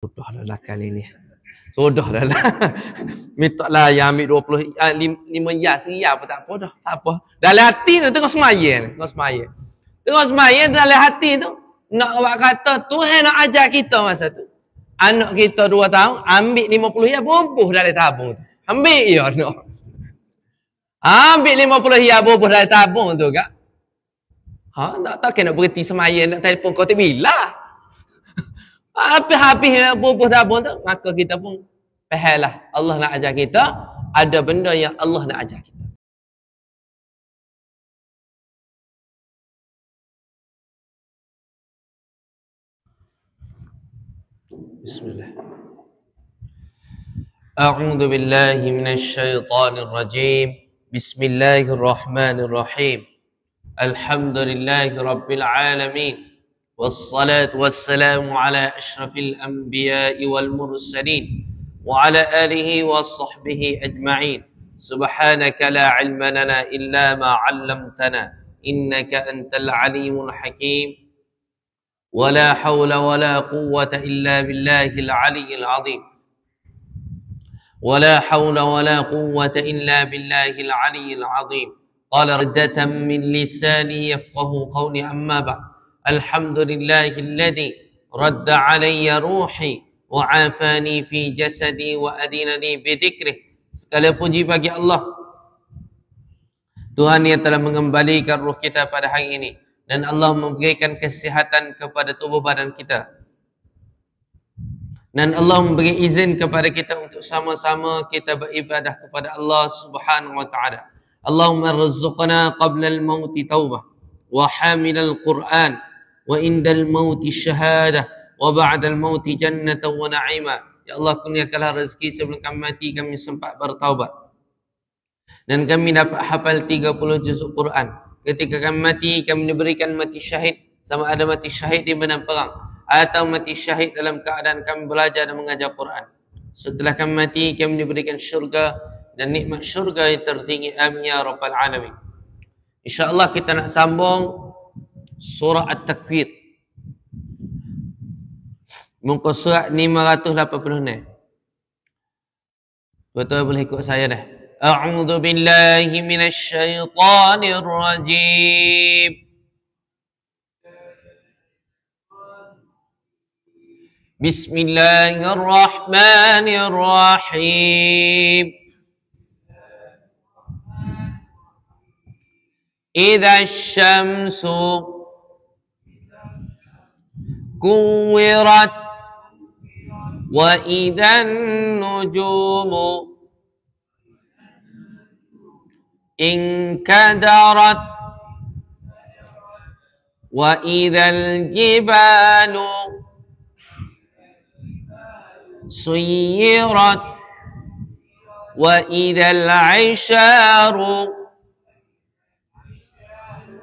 Sudah dah kali ni. Sudah dah lah. Minta lah yang ambil 5 ya, seria apa tak apa dah. Tak apa. Dalam hati tu tengok semaya ni. Tengok semaya. Tengok semaya dalam hati tu. Nak buat kata Tuhan nak ajar kita masa tu. Anak kita 2 tahun, ambil 50 ya, bubuh dalam tabung tu. Ambil ya nak. Ambil 50 ya, bubuh dalam tabung tu kak. Tak kena berhenti semaya nak telefon kau tak bila. Habis-habis nak bubuh tabung tu, maka kita pun fahamlah Allah nak ajar kita, ada benda yang Allah nak ajar kita. Bismillah. A'udzu billahi minasy syaithanir rajim. Bismillahirrahmanirrahim. Alhamdulillahi rabbil alamin. والصلاة والسلام على أشرف الأنبياء والمرسلين وعلى آله وصحبه أجمعين سبحانك لا علم لنا إلا ما علمتنا إنك أنت العليم الحكيم ولا حول ولا قوة إلا بالله العلي العظيم ولا حول ولا قوة إلا بالله العلي العظيم قال ردة من لساني يفقه قولي أما بعد الحمد لله الذي رد علي روحي وعافاني في جسدي وأذن لي بذكره. Segala puji bagi Allah, Tuhan yang telah mengembalikan ruh kita pada hari ini, dan Allah memberikan kesihatan kepada tubuh badan kita, dan Allah memberi izin kepada kita untuk sama-sama kita beribadah kepada Allah Subhanahu wa taala. Allahumma rzuqna qabla al-maut taubah wa hamil al-Quran wa indal mauti syahadah wa ba'dal mauti jannatan wa na'ima. Ya Allah, kurniakanlah rezeki sebelum kami mati kami sempat bertaubat dan kami dapat hafal 30 juzuk Quran. Ketika kami mati, kami diberikan mati syahid, sama ada mati syahid di medan perang atau mati syahid dalam keadaan kami belajar dan mengajar Quran. Setelah kami mati, kami diberikan syurga dan nikmat syurga yang tertinggi. Amin ya rabbal alamin. InsyaAllah kita nak sambung surah At-Takwir, muka surat 586. Tuan-tuan boleh ikut saya dah. A'udzu billahi minasy syaithanir rajim. Bismillahirrahmanirrahim. Idza asy-syamsu كورت وإذا النجوم انكدرت وإذا الجبال سيرت وإذا العشار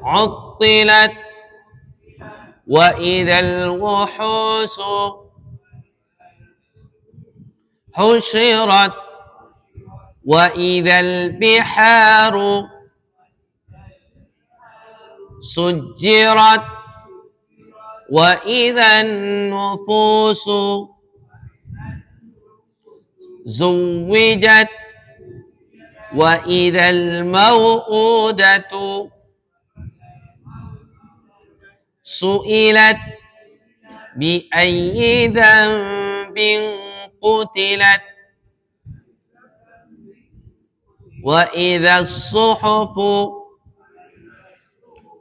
عطلت وإذا الوحوش حشرت وإذا البحار سجرت وإذا النفوس زوجت وإذا الموءودة سئلت بأي ذنب قتلت وإذا الصحف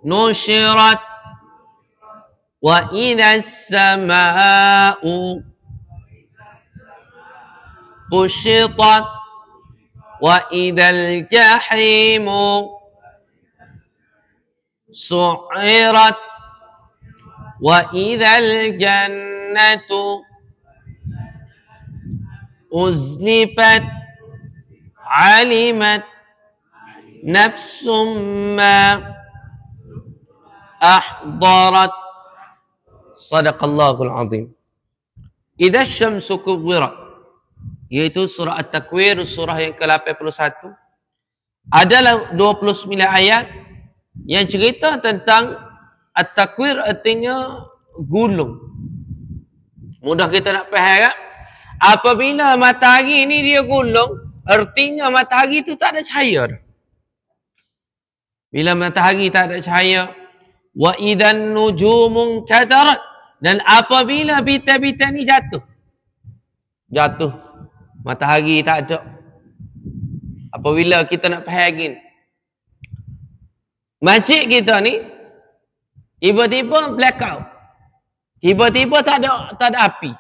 نشرت وإذا السماء كشطت وإذا الجحيم سعرت وإذا الجنة أزلفت علمت نفس ما أحضرت صدق الله العظيم. إذا الشمس كورت, yaitu surah At-Takwir, surah yang ke-81. Adalah 29 ayat yang cerita tentang At-Takwir, artinya gulung. Mudah kita nak faham kan? Apabila matahari ni dia gulung, artinya matahari tu tak ada cahaya dah. Bila matahari tak ada cahaya, wa idzan nujumun kadarat, dan apabila bintang-bintang ni jatuh matahari tak ada. Apabila kita nak faham gini, masjid kita ni tiba-tiba blackout, tiba-tiba tak ada api.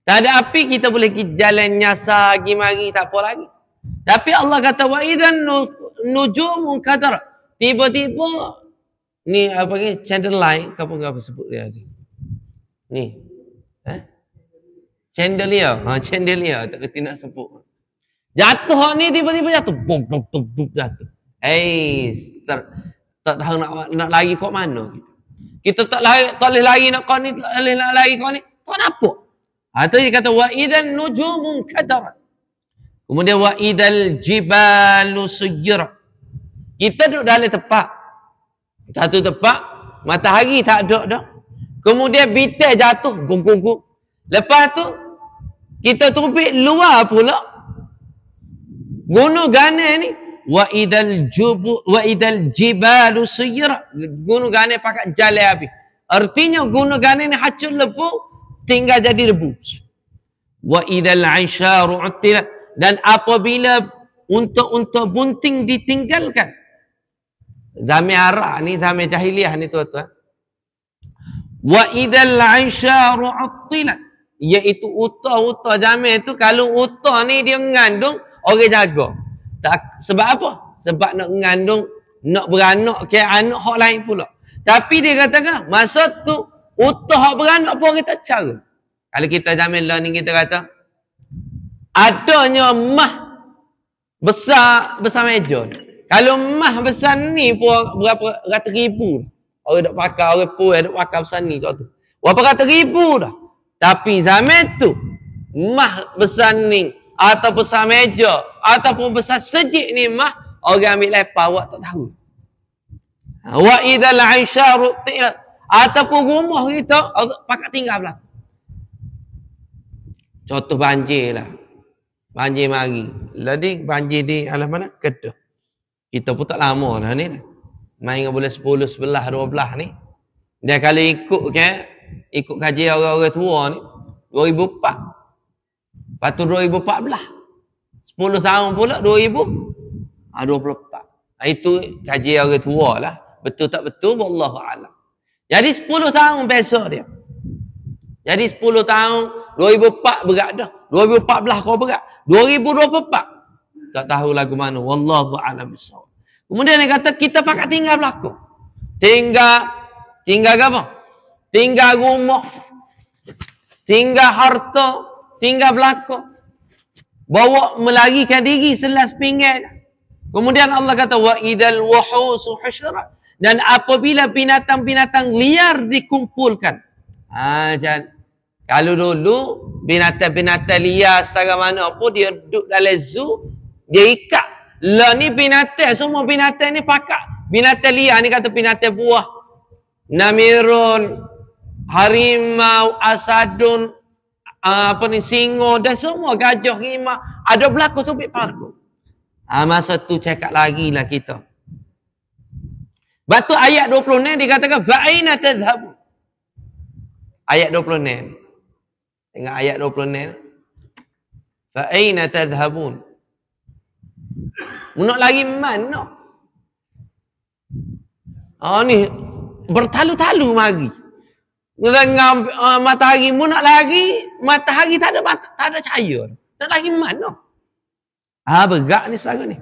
Tak ada api, kita boleh jalan nyasar pergi mari, tak apa lagi. Tapi Allah kata wa idzan nujumun kadarat, tiba-tiba ni apa ni, candle light apa sebut dia ni, chandelier, chandelier, tak kerti nak sebut. Jatuh ni, tiba-tiba jatuh, bum jatuh. Tak tahu nak lari kat mana kita. Kita tak boleh lari nak kau ni, tak boleh nak lari kau ni, tak nampak. Itu dia kata wa idzan nujumun kadarat. Kemudian wa idzal jibalu suyyirat. Kita duduk dalam tempat, satu tempat, matahari tak ada dah. Kemudian bintang jatuh, gum. Lepas tu kita terbit luar pula gunung Ganai ni, wa idzal jibalu suyyirat. Gunung Ganai pakai jalan habis. Artinya gunung Ganai ni hancur lebu, tinggal jadi debu. Wa idzal 'isharu 'uttilat, dan apabila unta-unta bunting ditinggalkan. Zaman Arab ni, zaman jahiliah ni tuan-tuan. Wa idzal 'isharu 'uttilat, iaitu unta zaman tu, kalau unta ni dia mengandung, orang jaga. Sebab apa? Sebab nak mengandung, nak beranak ke anak hak lain pula. Tapi dia katakan masa tu unta hak beranak pun orang tak cara. Kalau kita zaman lah ni, kita kata adanya emas besar meja. Kalau emas besar ni pun berapa ratus ribu. Orang dok pakai, orang pun dok pakai besar ni tu. Berapa ratus ribu dah. Tapi zaman tu emas besar ni atau besar meja ataupun besar sejik ni mah, orang ambil lepas, awak tak tahu. Wa idzal 'isharu tilat, ataupun rumah kita pakat tinggal belakang. Contoh banjir lah, banjir mari. Jadi banjir di alah mana? Kedah. Kita pun tak lama dah ni, main dengan bulan 10, 11, 12 ni. Dia kalau ikut kajian orang-orang tua ni 2004. Lepas tu 2014. 10 tahun pula 2024. Itu kajian orang tua lah. Betul tak betul, wallahu a'lam. Jadi 10 tahun besok dia. Jadi 10 tahun, 2004 berat dah. 2014 kau berat. 2024 tak tahu lagu mana, wallahu a'lam bissawab. Kemudian dia kata kita pakat tinggal belakang. Tinggal apa? Tinggal rumah. Tinggal harta, tinggal belakang. Bawa melarikan diri selas pinggan. Kemudian Allah kata wa idzal wuhusu husyirat, dan apabila binatang-binatang liar dikumpulkan. Kalau dulu binatang-binatang liar setara mana pun dia duduk dalam zoo, dia ikat. Lah ni binatang, semua binatang ni pakak. Binatang liar ni kata binatang buah. Namirun, harimau, asadun, singo, dan semua gajah, rimau. Ada berlaku tu ambil pelakon. Masa tu cakap lagi lah kita. Batu ayat 26 dikatakan fa'aina tadhhabun. Ayat 26. Tengok ayat 26. Fa'aina tadhhabun. Nak lari mana? Ni bertalu-talu mari. Dengan matahari mu nak lari, matahari tak ada cahaya. Nak lari mana? Berat ni sekarang ni.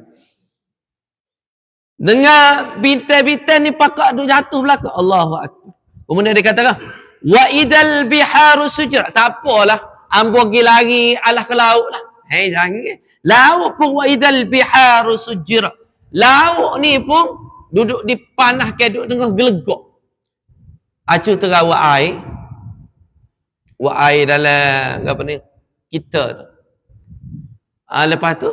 Dengar bintang-bintang ni pakak duk jatuh belakang. Allahu akbar. Kemudian dia katakan wa idzal biharu sujrat. Tak apalah, ambo pergi lari alah ke laut lah. Jangan. Laut pun wa idzal biharu sujrat. Laut ni pun duduk di panah ke duduk tengah gelegak. Acu terawak air. Wa air dalam apa ni? Kita tu. Lepas tu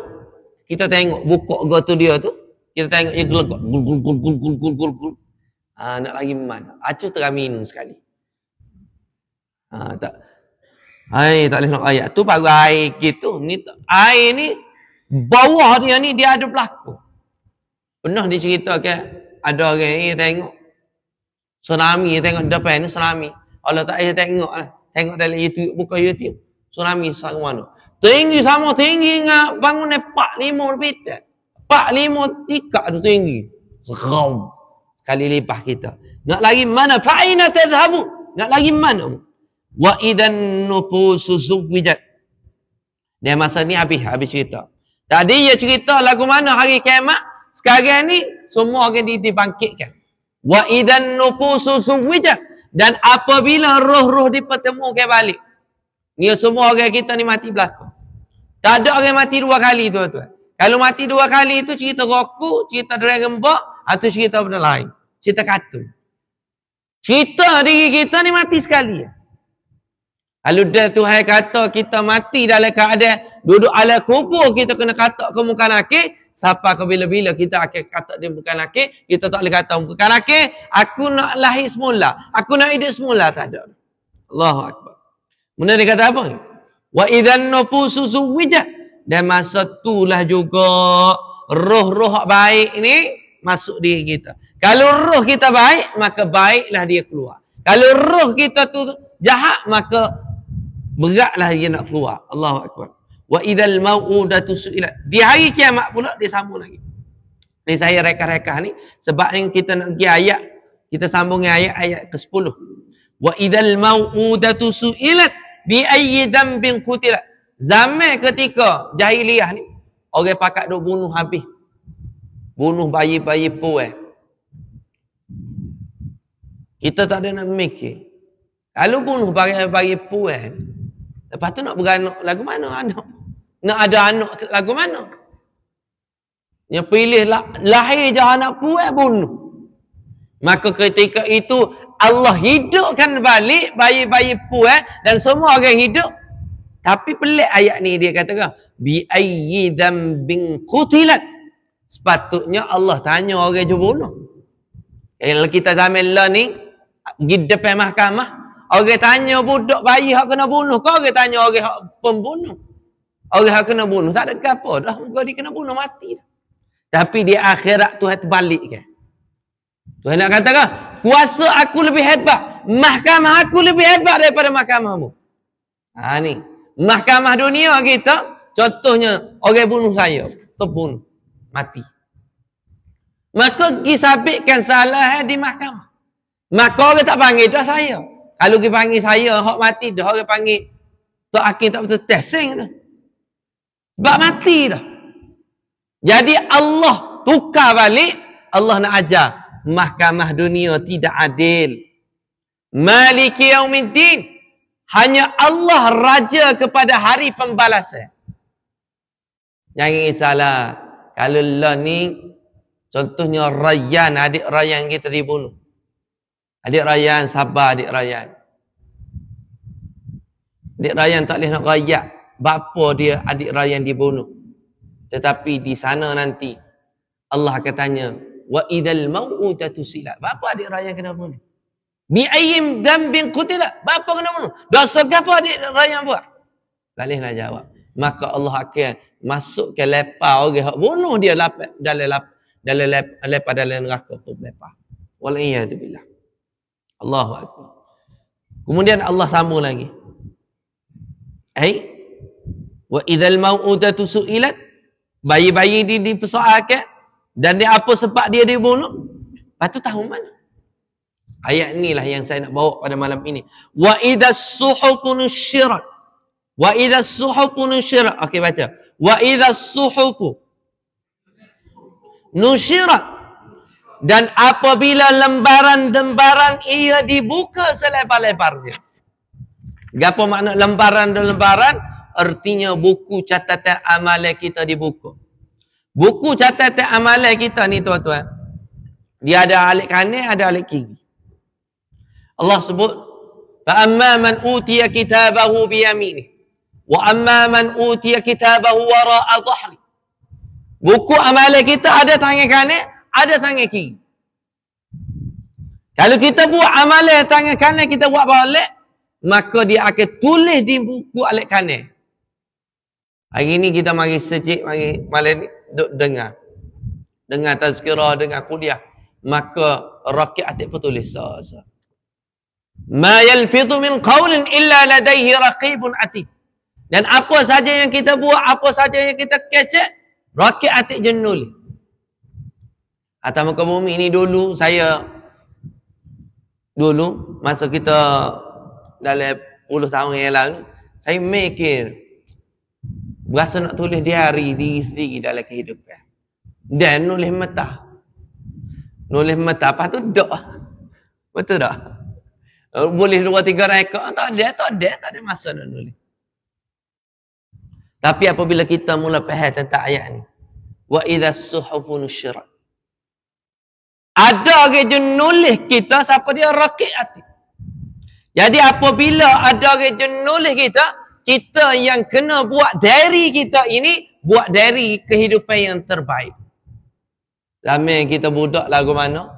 kita tengok buka go tu dia tu. Kita tengok dia gelegak. Gul. Nak lagi mana? Acu terang minum sekali. Tak. Air tak boleh nak ayat. Tu baru air gitu. Ni air ni bawah dia ni dia ada berlaku. Pernah diceritakan ada orang ni tengok tsunami, tengok depan ni tsunami. Allah tak payah tengok lah. Tengok dalam YouTube, buka YouTube. Tsunami sama mana. Tinggi sama tinggi dengan bangunan 4-5 lebih. 4-5 tingkat tu tinggi. Serau. Sekali lipat kita. Nak lagi mana? Fa'ina tadhhabu. Nak lagi mana? Wa idan nufusu zuwijat. Dia masa ni habis cerita. Tadi dia cerita lagu mana hari kiamat. Sekarang ni semua orang dibangkitkan. Wa idan nufusu zuwijat. Dan apabila roh-roh dipertemukan balik. Ni semua orang kita ni mati belakang. Tak ada orang mati 2 kali tuan-tuan. Kalau mati 2 kali itu cerita Roku, cerita Dragon Ball, atau cerita benda lain. Cerita kartun. Cerita diri kita ni mati sekali. Kalau dia Tuhan kata kita mati dalam keadaan duduk ala kubur, kita kena kata ke muka nakir. Sampai ke bila-bila kita akan kata dia bukan nakir, kita tak boleh kata bukan nakir, aku nak lahir semula, aku nak hidup semula, tak ada. Allahu Akbar. Kemudian dia kata apa? Wa idzan nufusu zuwijat. Dan masa itulah juga roh-roh baik ni masuk diri kita. Kalau roh kita baik, maka baiklah dia keluar. Kalau roh kita tu jahat, maka beratlah dia nak keluar. Allahu Akbar. Wa idzal mau'udatu su'ilat. Di hari kiamat pula dia sambung lagi. Ni saya reka-reka ni sebab yang kita nak pergi ayat, kita sambung ayat ke-10. Wa idzal mau'udatu su'ilat bi ayyi dhanbin qutilat. Zaman ketika jahiliyah ni orang pakat duk bunuh habis. Bunuh bayi-bayi puan. Kita tak ada nak mikir. Kalau bunuh bayi-bayi puan, lepas tu nak beranak lagu mana anak? Nak ada anak lagu mana? Yang pilih lahir je anak puan bunuh. Maka ketika itu Allah hidupkan balik bayi-bayi puan dan semua orang hidup. Tapi pelik ayat ni dia katakan bi ayyi dzambin qutilat. Sepatutnya Allah tanya orang je bunuh. Kalau kita zaman lah ni pergi depan mahkamah, orang tanya budak bayi hak kena bunuh, kau orang tanya orang hak pembunuh. Orang hak kena bunuh tak ada apa dah, muka dia kena bunuh mati dah. Tapi di akhirat Tuhan terbalikkan. Tuhan nak katakan, kuasa aku lebih hebat, mahkamah aku lebih hebat daripada mahkamahmu. Ha ni, mahkamah dunia kita, contohnya orang bunuh saya, terbunuh, mati. Maka pergi sabitkan salah di mahkamah. Maka orang tak panggil dah saya. Kalau dia panggil saya, hak mati dah, orang panggil Tok Hakim tak betul testing tu. Sebab mati dah. Jadi Allah tukar balik, Allah nak ajar mahkamah dunia tidak adil. Maliki yaumiddin. Hanya Allah raja kepada hari pembalasan. Jangan salah. Kalau Allah ni contohnya Rayyan, adik Rayyan kita dibunuh. Adik Rayyan sabar, adik Rayyan. Adik Rayyan tak boleh nak rayak. Bapa dia adik Rayyan dibunuh. Tetapi di sana nanti Allah akan tanya, wa idzal mau'udatu su'ilat. Bapa adik Rayyan kena bunuh? Bi ayyim dzambin qutilat. Bapa kena bunuh. Dosa apa adik Rayyan buat? Tak boleh nak jawab. Maka Allah akan masukkan lepas orang hak bunuh dia dalam neraka tu lepas. Wal iyadu billah. Allahu akbar. Kemudian Allah sambung lagi. Wa idzal mau'udatu su'ilat. Bayi-bayi dipersoalkan dan dia apa sebab dia dibunuh? Lepas tu tahu mana? Ayat inilah yang saya nak bawa pada malam ini. Wa idzas suhufu nusyirat. Wa idzas suhufu nusyirat. Okey baca. Wa idzas suhufu nusyirat. Dan apabila lembaran-lembaran ia dibuka selebar-lebarnya. Apa makna lembaran dan lembaran? Artinya buku catatan amalan kita dibuka. Buku catatan amalan kita ni tuan-tuan, dia ada alik kanan, ada alik kiri. Allah sebut, fa amma man utiya kitabahu bi yaminih wa amma man utiya kitabahu wara'a dhahri. Buku amalan kita ada tangan kanan, ada tangan kiri. Kalau kita buat amalan tangan kanan, kita buat balik, maka dia akan tulis di buku alik kanan. Hari ni kita mari sejik, mari malam ni duk dengar tazkirah, dengar kuliah, maka rakib atik petulis ma yalfidhu min qawlin illa ladaihi raqibun atid. Dan apa saja yang kita buat, apa saja yang kita kecek, rakib atik je nulis. Atas muka bumi ni dulu masa kita dalam puluh tahun yang lalu, saya mikir berasa nak tulis diari diri sendiri dalam kehidupan. Dan nulis mata. Lepas tu dok. Betul tak? Boleh 2-3 rekod. Tak ada masa nak nulis. Tapi apabila kita mula faham tentang ayat ni, wa idza suhufu nusyirat, ada orang yang nulis kita, siapa dia? Rakib atid. Jadi apabila ada orang yang nulis kita yang kena buat diary kita ini, buat diary kehidupan yang terbaik. Zaman kita budak lagu mana?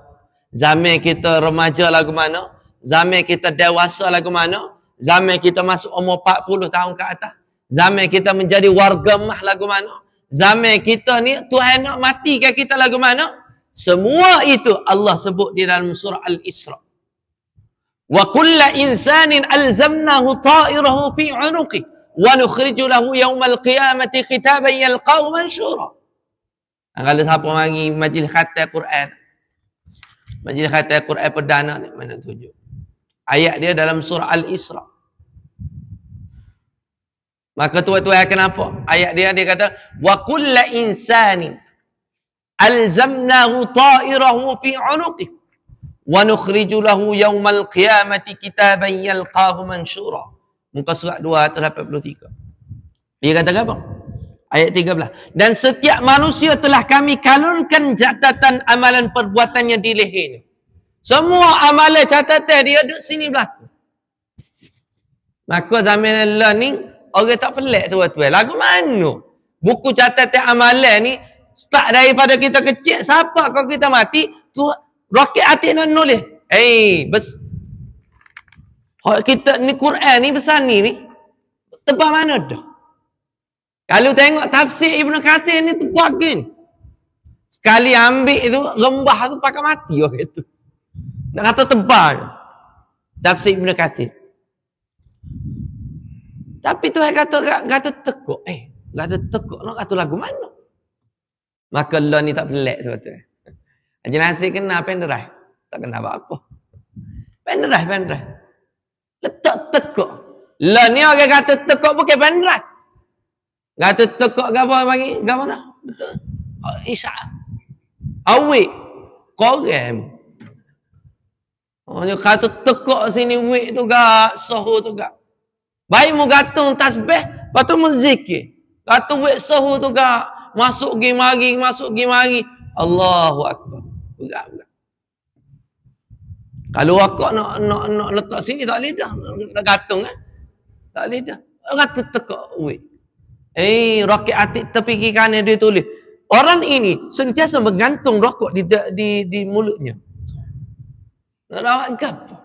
Zaman kita remaja lagu mana? Zaman kita dewasa lagu mana? Zaman kita masuk umur 40 tahun ke atas? Zaman kita menjadi warga mah lagu mana? Zaman kita ni Tuhan nak matikan kita lagu mana? Semua itu Allah sebut di dalam surah Al-Isra. Wa kulla insanin alzamnahu ta'irahu fi 'unuqi wa nukhriju lahu yawmal qiyamati kitaban yalqahu manshura. Kalau siapa mari majlis khatam Quran, majlis khatam Quran perdana ni mana tunjuk ayat dia dalam surah Al-Isra. Maka tuan-tuan kenapa ayat dia kata wa kulla insanin alzamnahu ta'irahu fi 'unuqi wa nukhriju lahu yawmal qiyamati kitaban yalqahu manshura. Muka surat 283. Dia kata apa? Ayat 13. Dan setiap manusia telah kami kalunkan catatan amalan perbuatannya di lehernya. Semua amalan catatan dia duduk sini berlaku. Maka zaman learning, orang tak pelik tuan-tuan. Lagu mana? Buku catatan amalan ni start daripada kita kecil sampai kalau kita mati, tu rakib atik nak nulis. Kita ni Quran ni besar ni tebal mana dah? Kalau tengok tafsir Ibn Kathir ni tebal ni. Sekali ambil itu rembah tu pakai mati orang itu. Nak kata tebal. Tafsir Ibn Kathir. Tapi tu kata tekuk. Kata tekuk nak kata lagu mana? Maka Allah ni tak pelik tuan-tuan. Haji Nasir kena pendrive. Tak kena apa-apa. Pendrive. Letak tekuk. Lah ni orang kata tekuk bukan pendrive. Kata tekuk ke apa bagi? Ke mana? Betul. Isya. Awik. Korem. Dia kata tekuk sini wik tu gak. Sohu tu gak. Baik mu gantung tasbih. Lepas tu mu zikir. Kata wik sohu tu gak. Masuk pergi mari. Allahu Akbar. Bukan. Kalau akak nak letak sini tak boleh dah. Nak gantung tak boleh dah. Kata tekuk wik. Rakib atik tepi kiri kanan dia tulis. Orang ini sentiasa menggantung rokok di mulutnya. Nak rawat apa?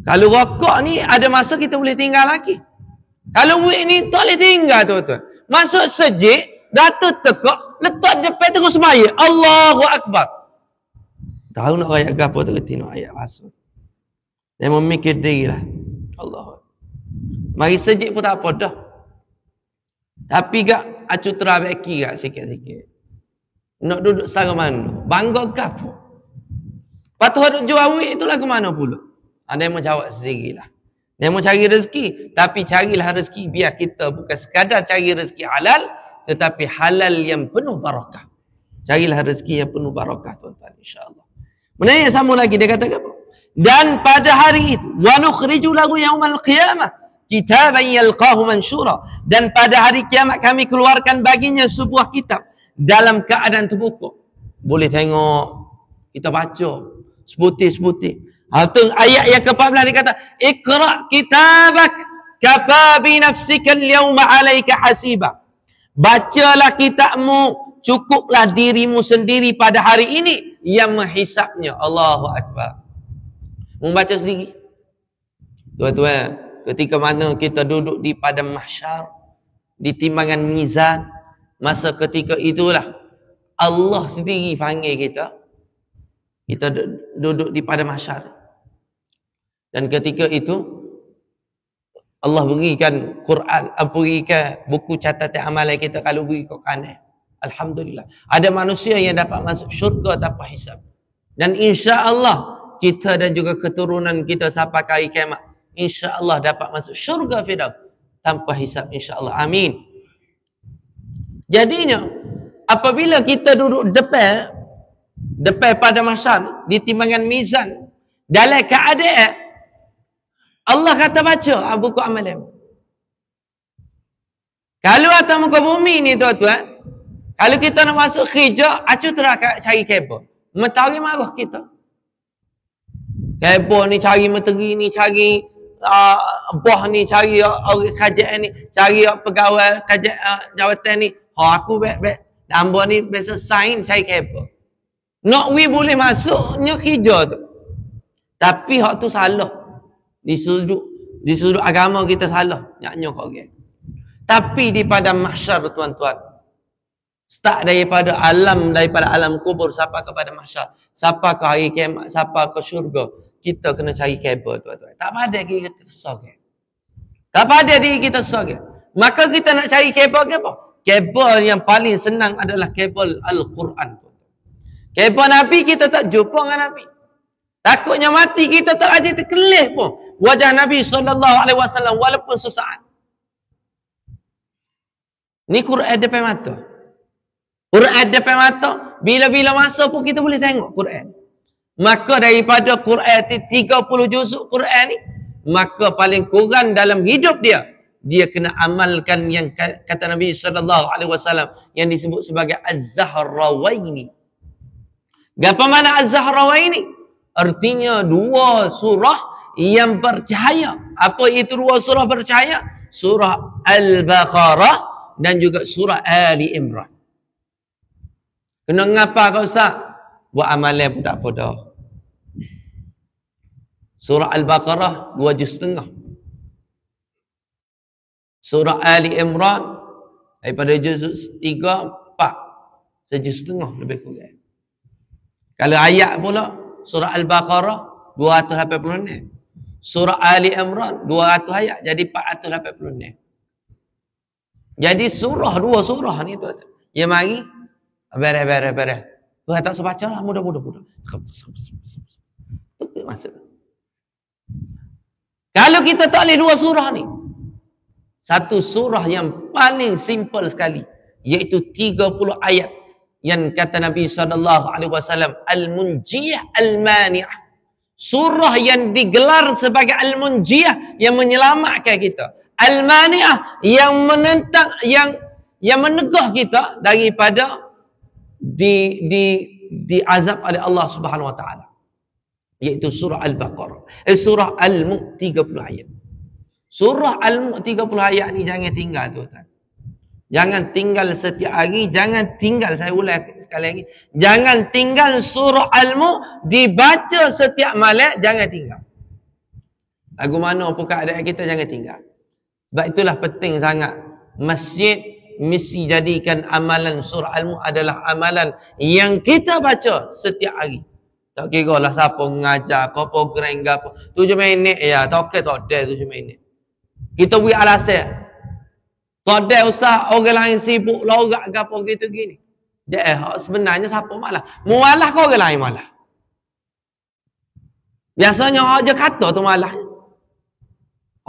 Kalau rokok ni ada masa kita boleh tinggal lagi. Kalau wik ni tak boleh tinggal tuan-tuan. Masuk sejik, data tekuk, letak depan terus sembahyang. Allahu Akbar. Tahu nak ayat apa tu kerti nak ayat pasal. Dia memikir diri lah. Allah. Mari sejik pun tak apa dah. Tapi gak acu terabeki gak sikit-sikit. Nak duduk setara mana? Bangga ke apa? Patut duduk jual wik tu lah ke mana pula? Ada yang mau jawab sendirilah. Dia mau cari rezeki. Tapi carilah rezeki biar kita bukan sekadar cari rezeki halal. Tetapi halal yang penuh barakah. Carilah rezeki yang penuh barakah tuan-tuan. InsyaAllah. Menanya sama lagi. Dia kata apa? Dan pada hari itu. Wa nukhriju lahu yawmal qiyamah. Kitaban yalqahu manshura. Dan pada hari kiamat kami keluarkan baginya sebuah kitab. Dalam keadaan terbuka. Boleh tengok. Kita baca. Seputih-seputih. Ayat yang ke-14 dia kata. Iqra' kitabak. Kafa bi nafsika al-yawma alaika hasiba. Bacalah kitabmu. Cukuplah dirimu sendiri pada hari ini. Yang menghisapnya. Allahu Akbar. Membaca sendiri. Tuan-tuan, ketika mana kita duduk di padang mahsyar, di timbangan mizan, masa ketika itulah Allah sendiri panggil kita. Kita duduk di padang mahsyar. Dan ketika itu Allah berikan Quran, berikan buku catatan amalan kita kalau beri ke kanan. Alhamdulillah. Ada manusia yang dapat masuk syurga tanpa hisab. Dan insya-Allah kita dan juga keturunan kita sampai ke hari kiamat, insya-Allah dapat masuk syurga Firdaus tanpa hisab, insya-Allah. Amin. Jadinya apabila kita duduk depan pada mahsyar di timbangan mizan dalam keadaan Allah kata baca buku amalan. Kalau atas muka bumi ni tuan-tuan, kalau kita nak masuk kerja, acu terang cari kabel. Mentari marah kita. Kabel ni cari menteri ni, cari bos ni, cari orang kerajaan ni, cari pegawai jawatan ni. Aku nombor ni biasa sign cari kabel. Nak boleh masuknya kerja tu. Tapi hak tu salah. Di sudut agama kita salah. Nyaknya kau orang. Tapi di padang mahsyar tuan-tuan, start daripada alam kubur sampai kepada mahsyar, sampai ke hari kiamat, sampai ke syurga, kita kena cari kabel tuan-tuan. Tak pada diri kita susah. Tak pada diri kita susah. Maka kita nak cari kabel ke apa? Kabel yang paling senang adalah kabel Al-Quran. Kabel Nabi kita tak jumpa dengan Nabi. Takutnya mati kita tak aja terkelih pun wajah Nabi SAW walaupun sesaat. Ni Quran depan mata. Quran depan mata. Bila-bila masa pun kita boleh tengok Quran. Maka daripada Quran 30 juzuk Quran ni, maka paling kurang dalam hidup dia kena amalkan yang kata Nabi SAW yang disebut sebagai Az-Zahrawaini. Apa mana Az-Zahrawaini? Artinya dua surah yang bercahaya. Apa itu dua surah bercahaya? Surah Al-Baqarah dan juga surah Ali Imran. Kena ngapa kau Ustaz? Buat amalan pun tak apa dah. Surah Al-Baqarah 2 juz setengah. Surah Ali Imran daripada juz 3, 4. Sejuz setengah lebih kurang. Kalau ayat pula surah Al-Baqarah 286. Surah Ali Imran 200 ayat jadi 486. Jadi dua surah ni tu yang mari beres. Tuhan tak sebaca lah mudah-mudah. Masuk. Kalau kita tak boleh dua surah ni, satu surah yang paling simple sekali iaitu 30 ayat yang kata Nabi SAW Al-Munjiyah Al-Mani'ah. Surah yang digelar sebagai Al-Munjiyah yang menyelamatkan kita. Al-Mani'ah yang menentang, yang menegah kita daripada diazab oleh Allah Subhanahu Wa Taala. Iaitu surah Al-Baqarah. Surah Al-Mulk 30 ayat. Surah Al-Mulk 30 ayat ni jangan tinggal tuan-tuan. Jangan tinggal setiap hari, jangan tinggal, saya ulang sekali lagi. Jangan tinggal surah Al-Mulk dibaca setiap malam, jangan tinggal. Lagu mana pun keadaan kita, jangan tinggal. Sebab itulah penting sangat masjid mesti jadikan amalan surah Al-Mulk adalah amalan yang kita baca setiap hari. Tak kira lah siapa mengajar, apa program ke apa. 7 minit ya, tak ada 7 minit. Kita beri alasan. Tak ada ustaz, orang lain sibuk lorak ke apa gitu gini. Dia sebenarnya siapa malah? Mualah ke orang lain malah? Biasanya orang je kata tu malah.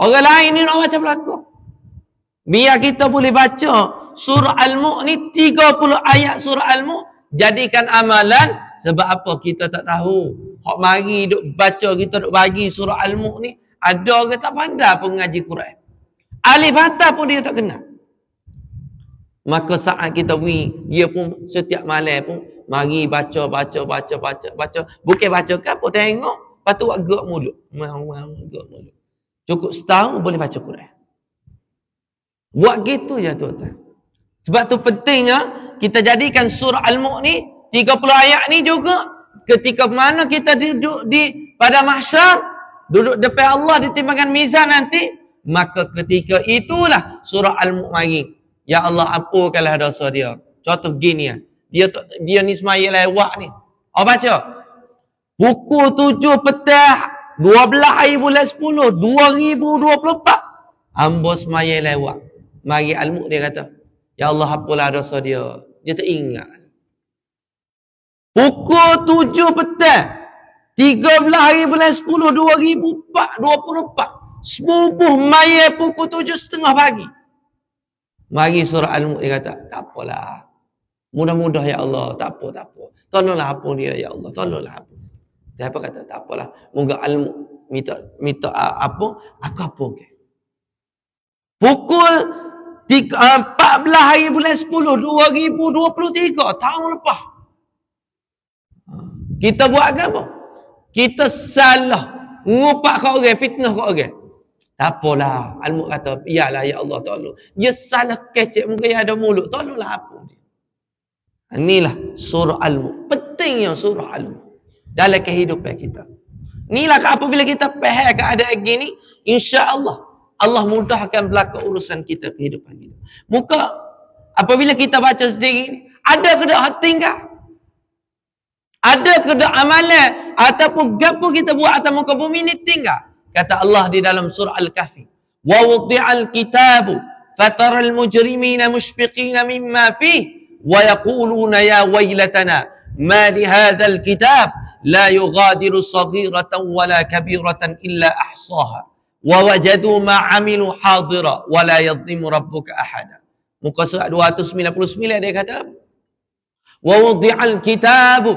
Orang lain ni nak baca belakang. Biar kita boleh baca surah Al-Mulk ni 30 ayat surah Al-Mulk. Jadikan amalan. Sebab apa kita tak tahu. Hak mari duk baca, kita duk bagi surah Al-Mulk ni. Ada orang tak pandai pun mengaji Quran. Alif hatta pun dia tak kenal. Maka saat kita beri, dia pun setiap malam pun mari baca. Bukan baca ke apa, tengok. Lepas tu buat gerak mulut. Gerak mulut. Cukup setahun boleh baca Quran. Buat gitu je tuan-tuan. Sebab tu pentingnya kita jadikan surah Al-Mulk ni 30 ayat ni juga ketika mana kita duduk di pada mahsyar, duduk depan Allah di timbangan mizan nanti, maka ketika itulah surah Al-Mulk mari. Ya Allah, ampunkanlah dosa dia. Contoh gini ya. Dia ni semaya lewat ni. Baca. Pukul 7 petang 12 hari bulan 10 2024. Hamba semaya lewat. Mari Al-Mulk dia kata, ya Allah, apalah dosa dia. Dia tak ingat. Pukul 7 petang 13 hari bulan 10 2024. Subuh maya pukul 7.30 pagi. Mari surah Al-Mulk dia kata, tak apalah. Mudah-mudah ya Allah, tak apa. Tolonglah ampun dia ya Allah, tolonglah ampun. Siapa kata tak apalah. Moga Al-Mulk minta apa, aku apa ke. Pukul 14 hari bulan 10 2023 tahun lepas. Kita buat apa? Kita salah ngupak kat orang, fitnah kat orang. Tak apalah. Al-Mulk kata, iyalah ya Allah tolong. Dia salah kecek mungkin ada mulut, tolonglah apa dia. Inilah surah Al-Mulk. Pentingnya surah Al-Mulk dalam kehidupan kita. Inilah apabila kita faham keadaan gini, insya-Allah Allah mudahkan belaka urusan kita, kehidupan kita. Muka apabila kita baca sendiri, ada ke tak tinggal? Ada ke tak amalan ataupun gapo kita buat atas muka bumi ni tinggal? Kata Allah di dalam surah Al-Kahfi, wa wudi'al kitabu fataral mujrimina mushfiqina mimma fihi wa yaquluna ya waylatana ma li hadzal kitab la yughadiru saghiratan wala kabiratan illa ahsaha wa wajadu ma amilu hadira wa la yadhlimu rabbuka ahada. Muka surat 299 dia kata, wa wudi'al kitabu,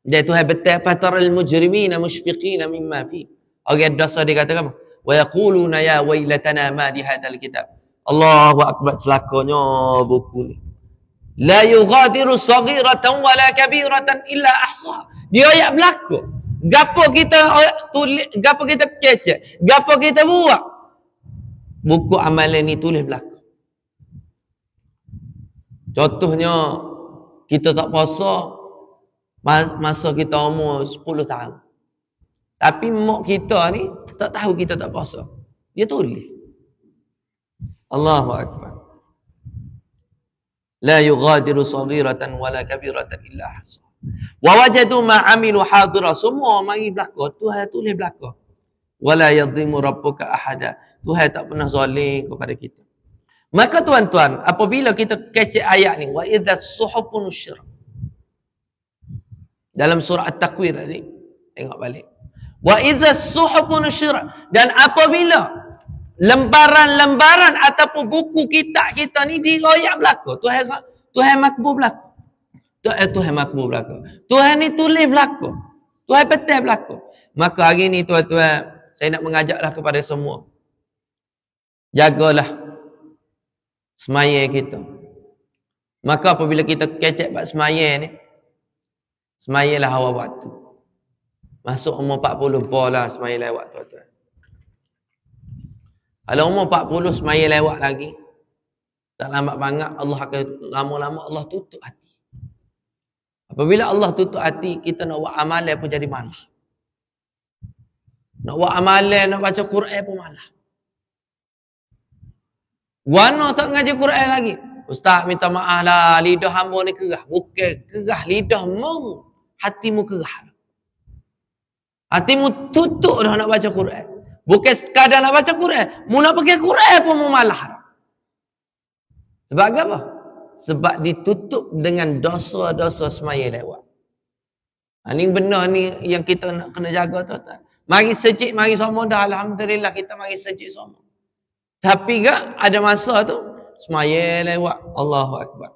dia Tuhan betul fataral mujrimina mushfiqina mimma fi. Orang dosa dia kata apa? Wa yaquluna ya waylatana ma li hadzal kitab. Allahu akbar, celakanya buku ni. La yughadiru saghiratan wala kabiratan illa ahsaha. Dia ayat berlaku. Gapo kita tulis, gapo kita kecek, gapo kita buat. Buku amalan ni tulis berlaku. Contohnya kita tak puasa masa kita umur 10 tahun. Tapi mak kita ni tak tahu kita tak puasa. Dia tulis. Allahu akbar. La yughadiru saghiratan wala kabiratan illa ahsaha. Wa wajadu ma amilu hadira. Semua mari berlaku. Tuhan tulis berlaku. Wala yadhimu rabbuka ahada. Tuhan tak pernah zalim kepada kita. Maka tuan-tuan, apabila kita kecek ayat ni, wa idza suhufun nusyira. Dalam surah At-Takwir tadi, tengok balik. Wa idza suhufun nusyira. Dan apabila lembaran-lembaran ataupun buku kitab kita ni diroyak berlaku. Tuhan makbul berlaku. Tuhan makbul berlaku. Tuhan ni tulis berlaku. Tuhan betul berlaku. Maka hari ni tuan-tuan, saya nak mengajaklah kepada semua. Jagalah semaya kita. Maka apabila kita kecek bab semaya ni, semayalah awal waktu. Masuk umur 40 bola semaya lewat tuan-tuan. Kalau umur 40 semaya lewat lagi, tak lambat banget Allah akan lama-lama Allah tutup hati. Apabila Allah tutup hati, kita nak buat amalan pun jadi malah. Nak buat amalan, nak baca Quran pun malah. Wana tak ngaji Quran lagi. Ustaz minta maaf lah, lidah hamba ni kerah. Bukan kerah lidah mu, hatimu kerah. Hatimu tutup dah nak baca Quran. Bukan sekadar nak baca Quran, mu nak pakai Quran pun mu malah. Sebab apa? Sebab ditutup dengan dosa-dosa semaya lewat. Ini benar ni yang kita nak kena jaga tuan-tuan. Mari sejik, mari semua dah. Alhamdulillah kita mari sejik semua. Tapi kan ada masa tu semaya lewat. Allahu akbar.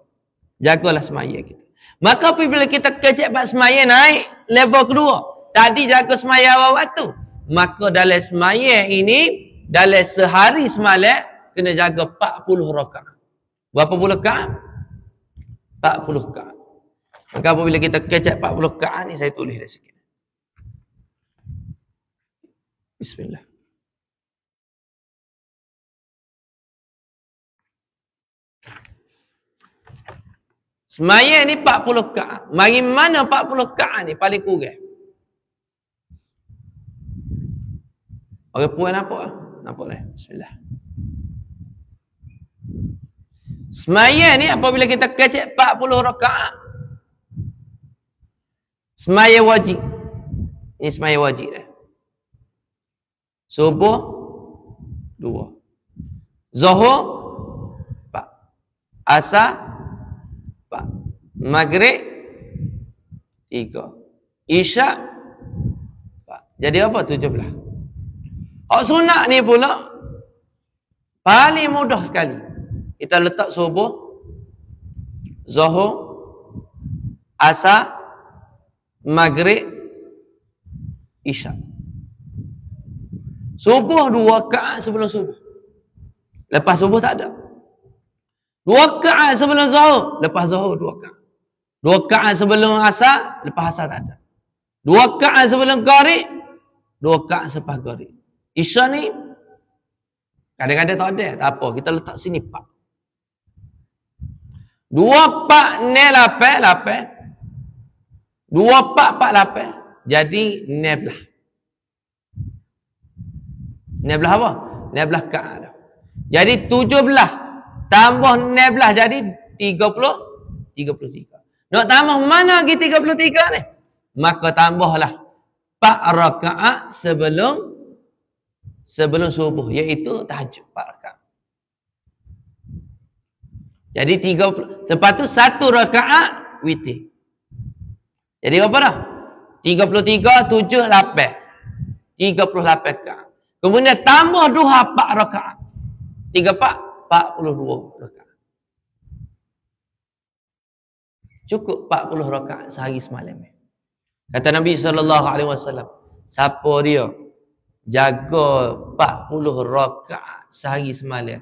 Jagalah semaya kita. Maka apabila kita kecek bab semaya naik level kedua. Tadi jaga semaya awal waktu. Maka dalam semaya ini, dalam sehari semalam kena jaga 40 rakaat. Berapa puluh rakaat? 40 rakaat. Maka apabila kita kecek 40 rakaat ni, saya tulis dah sikit. Bismillah. Semaya ni 40 rakaat. Mari mana 40 rakaat ni paling kurang? Orang puan nampak? Nampak lah. Bismillah. Semaya ni apabila kita kecek 40 rakaat. Semaya wajib. Ni semaya wajib dah. Subuh 2. Zuhur 4. Asar 4. Maghrib 3. Isyak 4. Jadi apa? 17. Hak sunat ni pula paling mudah sekali. Kita letak subuh, zuhur, asar, maghrib, isyak. Subuh 2 rakaat sebelum subuh. Lepas subuh tak ada. 2 rakaat sebelum zuhur. Lepas zuhur 2 rakaat. 2 rakaat sebelum asar. Lepas asar tak ada. 2 rakaat sebelum gharib. 2 rakaat selepas gharib. Isyak ni kadang-kadang tak ada. Tak apa. Kita letak sini 4. 2 4 ni 8. 2 4 4 8. Jadi 19. 19 apa? 19 rakaat dah. Jadi 17 tambah 19 jadi 33. Nak tambah mana lagi 33 ni? Maka tambahlah 4 rakaat sebelum subuh, iaitu tahajud 4 rakaat. Jadi 30. Lepas tu 1 rakaat witir. Jadi berapa dah? 33 7 8. 38 rakaat. Kemudian tambah 4 rakaat. 3 4 42 rakaat. Cukup 40 rakaat sehari semalam. Kata Nabi SAW, siapa dia jaga 40 rakaat sehari semalam,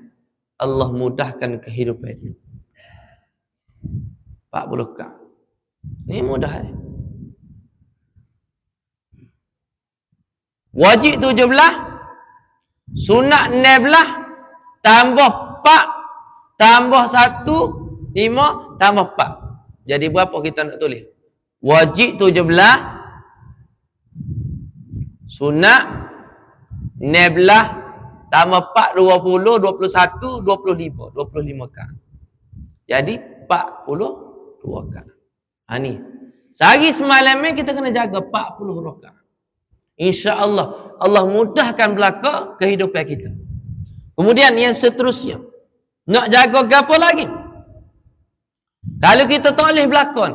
Allah mudahkan kehidupan dia. 40 rakaat. Ini mudah ni. Wajib 17, sunat 16, tambah 4, tambah 1, 5, tambah 4. Jadi berapa kita nak tulis? Wajib 17, sunat 16, tambah 4, 20, 21, 25. 25 rakaat. Jadi 42 rakaat. Ha ni. Sehari semalam ni kita kena jaga 40 rakaat. InsyaAllah Allah mudahkan belaka kehidupan kita. Kemudian yang seterusnya, nak jaga apa lagi? Kalau kita tak boleh belakon,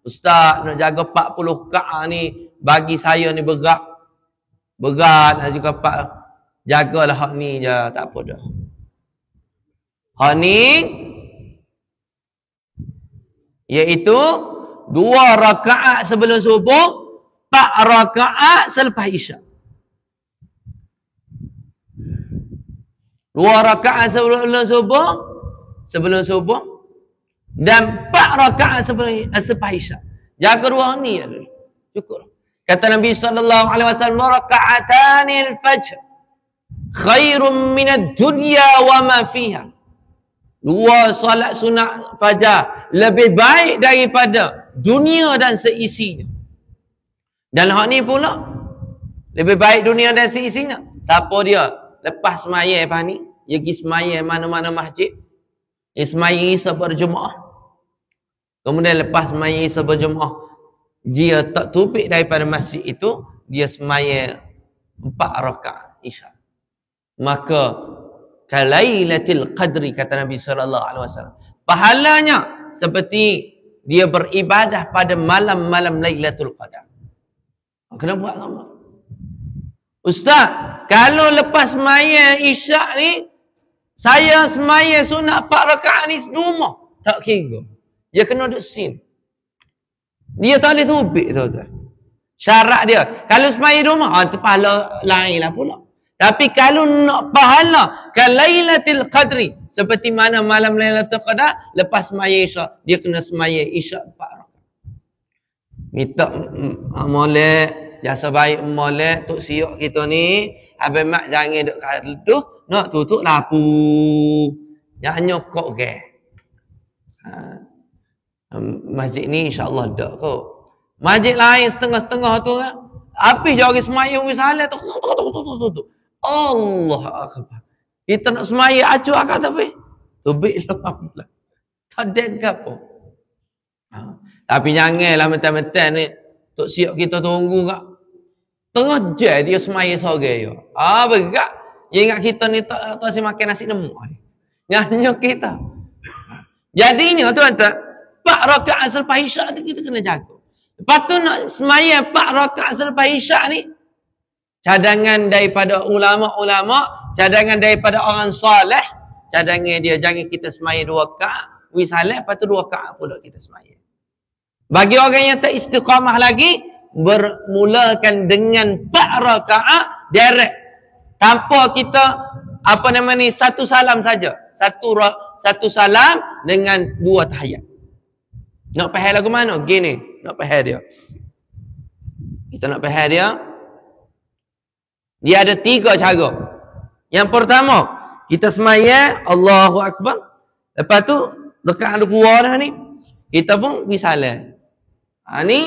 Ustaz nak jaga 40 rakaat ni bagi saya ni berat nak juga jagalah hak ni je, tak apa dah. Hak ni iaitu 2 rakaat sebelum subuh, 4 rakaat selepas isyak. 2 rakaat sebelum subuh dan 4 rakaat selepas isyak. Jaga 2 ni ya. Cukup. Kata Nabi SAW, raka'atanil fajr khairum minad dunya wa ma fiha. 2 solat sunat fajar lebih baik daripada dunia dan seisinya. Dan hak ni pula lebih baik dunia dan seisinya. Siapa dia? Lepas semaya lepas ni, dia pergi semaya mana-mana masjid. Dia semaya Isya berjemaah. Kemudian lepas semaya Isya berjemaah, dia tak tupik daripada masjid itu, dia semaya 4 rakaat Isya. Maka kalailatil qadri, kata Nabi SAW, pahalanya seperti dia beribadah pada malam-malam Lailatul Qadar. Kena buat sama. Ustaz, kalau lepas semaya Isyak ni, saya semaya sunat 4 rakaat ni rumah, tak kira. Dia kena duduk sin. Dia tak boleh tubik tu. Syarat dia. Kalau semaya rumah, itu pahala lain lah pula. Tapi kalau nak pahala kalailatil qadri, seperti mana malam Lailatul Qadar, lepas semaya Isyak, dia kena semaya Isyak 4 rakaat. Minta molek, jasa baik molek, tok siok kita ni, abang mak jangan duk kat tu, nak tutup lapu. Jangan nyokok ke. Masjid ni insya-Allah ada kot. Masjid lain setengah-setengah tu kan. Habis je orang semayang misalnya tu. Allah akbar. Kita nak semayang acuh akak tapi. Tubik lah. Tak ada apa. Tapi janganlah mentang-mentang ni. Tok siap kita tunggu kak. Tengah je dia semayang sore je. Berat. Dia ingat kita ni tak asyik makan nasi lemak ni. Nyanyi kita. Jadinya tuan-tuan. 4 rakaat selepas isyak tu kita kena jaga. Lepas tu nak semayang 4 rakaat selepas isyak ni. Cadangan daripada ulama-ulama. Cadangan daripada orang soleh. Cadangan dia jangan kita semayang 2 rakaat. Wisalah lepas tu 2 rakaat pula kita semayang. Bagi orang yang tak istiqamah lagi. Bermulakan dengan 4 rakaat direct. Tanpa kita satu salam saja. Satu salam dengan 2 tahiyat. Nak faham lagu mana? Gini, nak faham dia. Kita nak faham dia. Dia ada 3 cara. Yang pertama, kita semayang Allahu Akbar. Lepas tu rakaat kedua dah ni, kita pun bersalam. Ni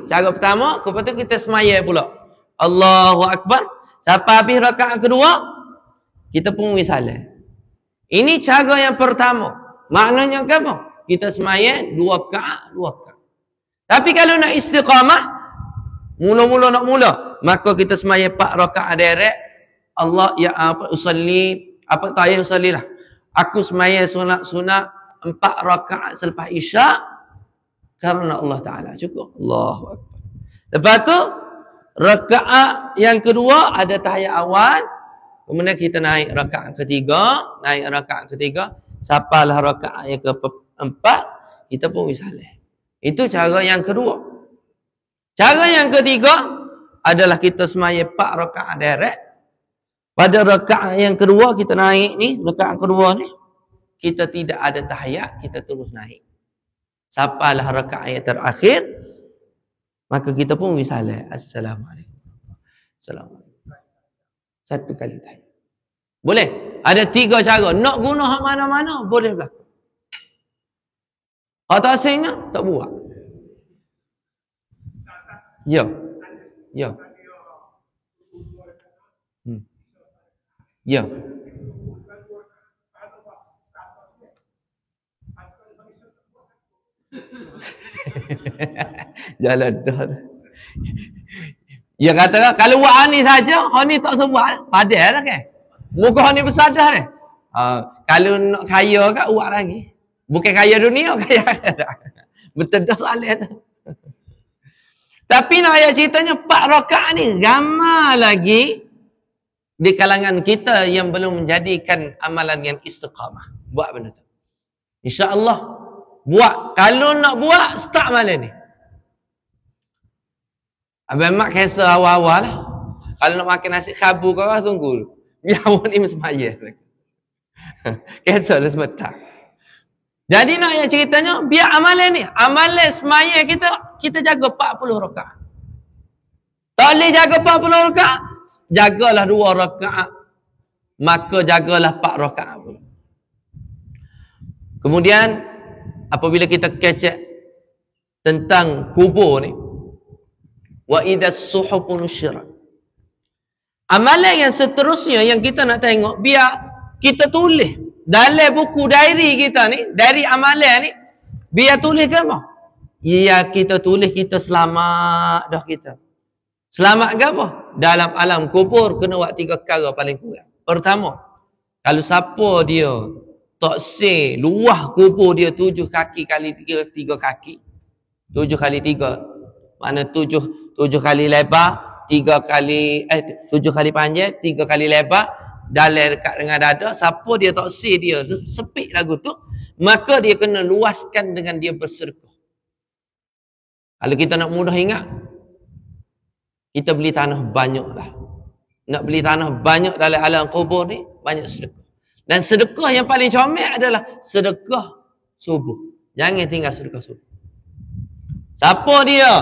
cara pertama. Lepas tu kita semayang pula Allahu Akbar. Sampai habis rakaat kedua, kita pun bersalam. Ini cara yang pertama. Maknanya apa? Kita semayang 2 rakaat, 2 rakaat. Tapi kalau nak istiqamah, mula-mula nak mula, maka kita semayang 4 rakaat direct. Allah usalli, usallilah. Aku semayang sunat 4 rakaat selepas isyak kerana Allah Ta'ala. Cukup. Allahu Akbar. Lepas tu, rakaat yang kedua ada tahiyat awal. Kemudian kita naik rakaat ketiga. Sampailah rakaat yang keempat, kita pun bersalam. Itu cara yang kedua. Cara yang ketiga adalah kita semayang 4 rakaat direct. Pada rakaat yang kedua kita naik ni, rakaat kedua ni, kita tidak ada tahiyat, kita terus naik. Sampailah rakaat yang terakhir, maka kita pun bersalam. Assalamualaikum. Assalamualaikum. 1 kali tahiyat. Boleh? Ada 3 cara. Nak guna hak mana-mana, boleh berlaku. Hak tak asingnya, tak buat. Ya. Ya. Ya. Jalan dah. Ya katakan kalau buat ni saja, ni tak sebuat, padahal dah kan. Muka ni besar dah dah. Kalau nak kaya kan buat lagi. Bukan kaya dunia, kaya akhirat. Betul dah soalan tu. Tapi nak ayat ceritanya 4 rakaat ni ramai lagi di kalangan kita yang belum menjadikan amalan yang istiqamah. Buat benda tu. InsyaAllah buat. Kalau nak buat, start malam ni. Abang Mak cancel awal-awal lah. Kalau nak makan nasi khabu kau lah, tunggu. Biar awak ni semaya. Cancel lah sebentar. Jadi nak yang ceritanya, biar amalan ni. Amalan semaya kita jaga 40 rakaat. Tak boleh jaga 40 rakaat. Jagalah 2 rakaat. Maka jagalah 4 rakaat pula. Kemudian, apabila kita kecek tentang kubur ni, wa idas suhufu nusyirat. Amalan yang seterusnya yang kita nak tengok, biar kita tulis dalam buku diary kita ni, dari amalan ni, biar tulis ke apa? Ya, kita tulis kita selamat dah kita. Selamat ke apa? Dalam alam kubur kena buat 3 perkara paling kurang. Pertama, kalau siapa dia tak say luah kubur dia 7 kaki kali 3 kaki. 7 kali 3. Mana 7 kali lebar, 7 kali panjang, 3 kali lebar, dalam dekat dengan dada. Siapa dia tak say dia sepik lagu tu, maka dia kena luaskan dengan dia bersedekah. Kalau kita nak mudah ingat, kita beli tanah banyak lah. Nak beli tanah banyak dalam alam kubur ni, banyak sedekah. Dan sedekah yang paling comel adalah sedekah subuh. Jangan tinggal sedekah subuh. Siapa dia?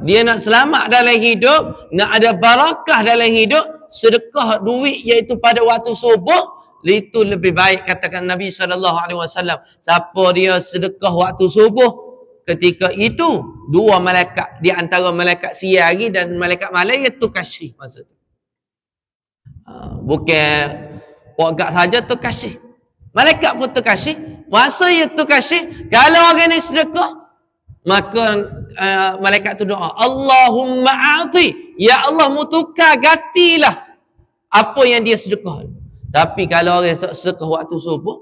Dia nak selamat dalam hidup, nak ada barakah dalam hidup, sedekah duit iaitu pada waktu subuh, itu lebih baik, katakan Nabi SAW. Siapa dia sedekah waktu subuh, ketika itu dua malaikat di antara malaikat siari dan malaikat malam itu kasih masa tu. Bukan pokok saja tu kasih. Malaikat pun tu kasih. Masa itu kasih, kalau orang ni sedekah, maka malaikat tu doa, Allahumma a'ti, ya Allah mutukar gatilah apa yang dia sedekah. Tapi kalau orang sedekah waktu subuh,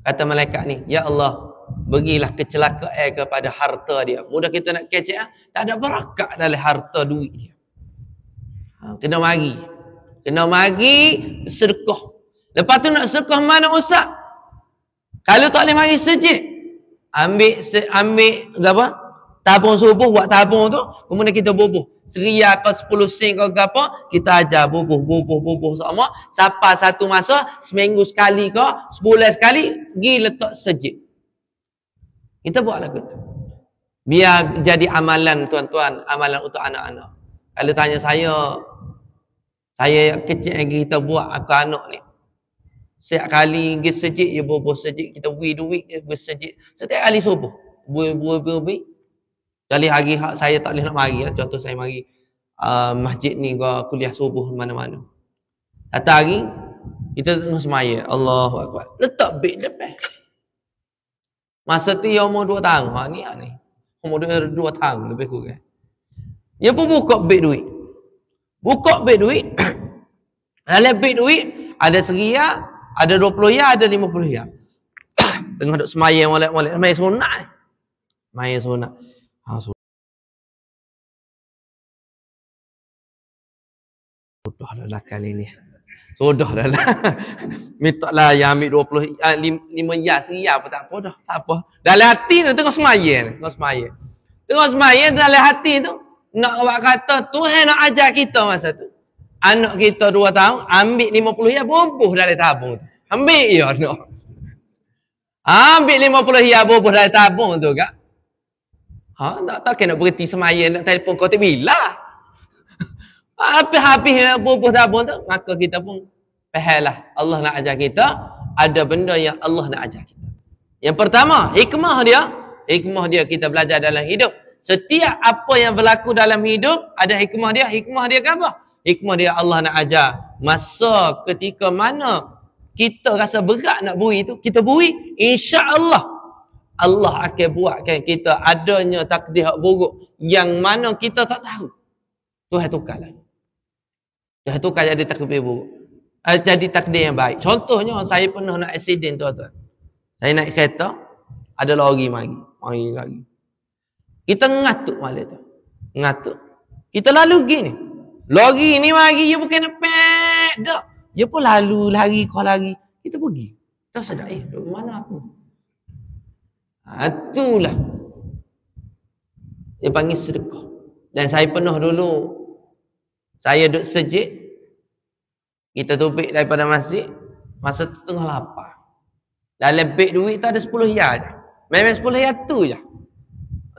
kata malaikat ni, ya Allah, berilah kecelakaan kepada harta dia. Mudah kita nak kecek, tak ada barakat dalam harta duit dia. Kena mari sedekah. Lepas tu nak sedekah mana ustaz? Kalau tak boleh mari sejid, ambil apa? Tabung subuh, buat tabung tu, kemudian kita bubuh. Seria ke 10 sen ke apa, kita ajar bubuh sama. Sampai satu masa, seminggu sekali ke, sebulan sekali, pergi letak sejid. Kita buat lagu tu. Biar jadi amalan tuan-tuan, amalan untuk anak-anak. Kalau tanya saya kecil lagi kita buat aku anak ni. Setiap kali pergi sejid, ya bubuh sejid. Kita beri duit, ya pergi sejid. Setiap kali subuh. Beri. Kali hari saya tak boleh nak mari lah. Contoh saya mari masjid ni ke kuliah subuh mana-mana. Satu hari, kita tengah semaya. Allahu Akbar. Letak beg depan. Masa tu dia umur 2 tahun. Ni. Umur 2 tahun lebih kurang. Dia pun buka beg duit. Dalam beg duit, ada seria, ada 20 ya, ada 50 ya. Tengah duk semaya molek-molek. Semaya sunat ni. Semaya sunat. Sudah dah kali ni. Sudah dah lah. Minta lah yang ambil 5 ya, seria apa tak apa dah. Tak apa. Dalam hati tu tengah semaya ni. Tengah semaya dalam hati tu. Nak buat kata, Tuhan nak ajar kita masa tu. Anak kita 2 tahun, ambil 50 ya, bubuh dalam tabung tu. Ambil ya anak. Ambil 50 ya, bubuh dalam tabung tu kak. Tak kena berhenti semaya, nak telefon kau tak bila. Habis nak bubuh tabung tu, maka kita pun fahamlah. Allah nak ajar kita, ada benda yang Allah nak ajar kita. Yang pertama, hikmah dia kita belajar dalam hidup. Setiap apa yang berlaku dalam hidup, ada hikmah dia. Hikmah dia kan apa? Hikmah dia Allah nak ajar. Masa ketika mana kita rasa berat nak beri tu, kita beri, insya-Allah Allah akan buatkan kita adanya takdir buruk yang mana kita tak tahu. Tuhan tukarlah. Tuhan tukar jadi takdir buruk. Jadi takdir yang baik. Contohnya saya pernah nak accident tuan-tuan. Saya naik kereta, ada lori mari lagi. Kita ngatuk malam tu. Ngatuk. Kita lalu gini. Lori ni mari, dia bukan nak pek dak. Dia pun lalu, lari. Kita pergi. Tak sedar, mana aku? Itulah. Dia panggil sedekah. Dan saya pernah dulu, saya duduk sejid. Kita tubik daripada masjid. Masa tu tengah lapar. Dalam beg duit tu ada 10 ya je. Memang 10 ya tu je.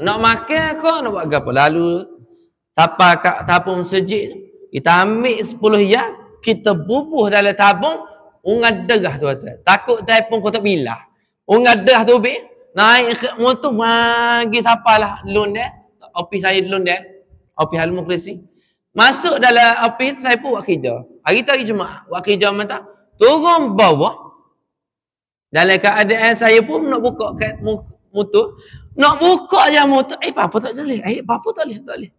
Nak makan kau, nak buat apa? Lalu, sampai kat tabung sejid tu, kita ambil 10 ya, kita bubuh dalam tabung, ungat derah tuan-tuan. Takut telefon kau tak bilah. Ungat derah tu, naik ke motor, magi sapalah loan dia. Ofis saya loan dia. Ofis Al-Mukhlisi. Masuk dalam ofis tu, saya pun buat kerja. Hari tu hari Jumaat, buat kerja mata. Turun bawah. Dalam keadaan saya pun nak buka kat motor. Nak buka je motor. Apa tak boleh? Apa tak boleh?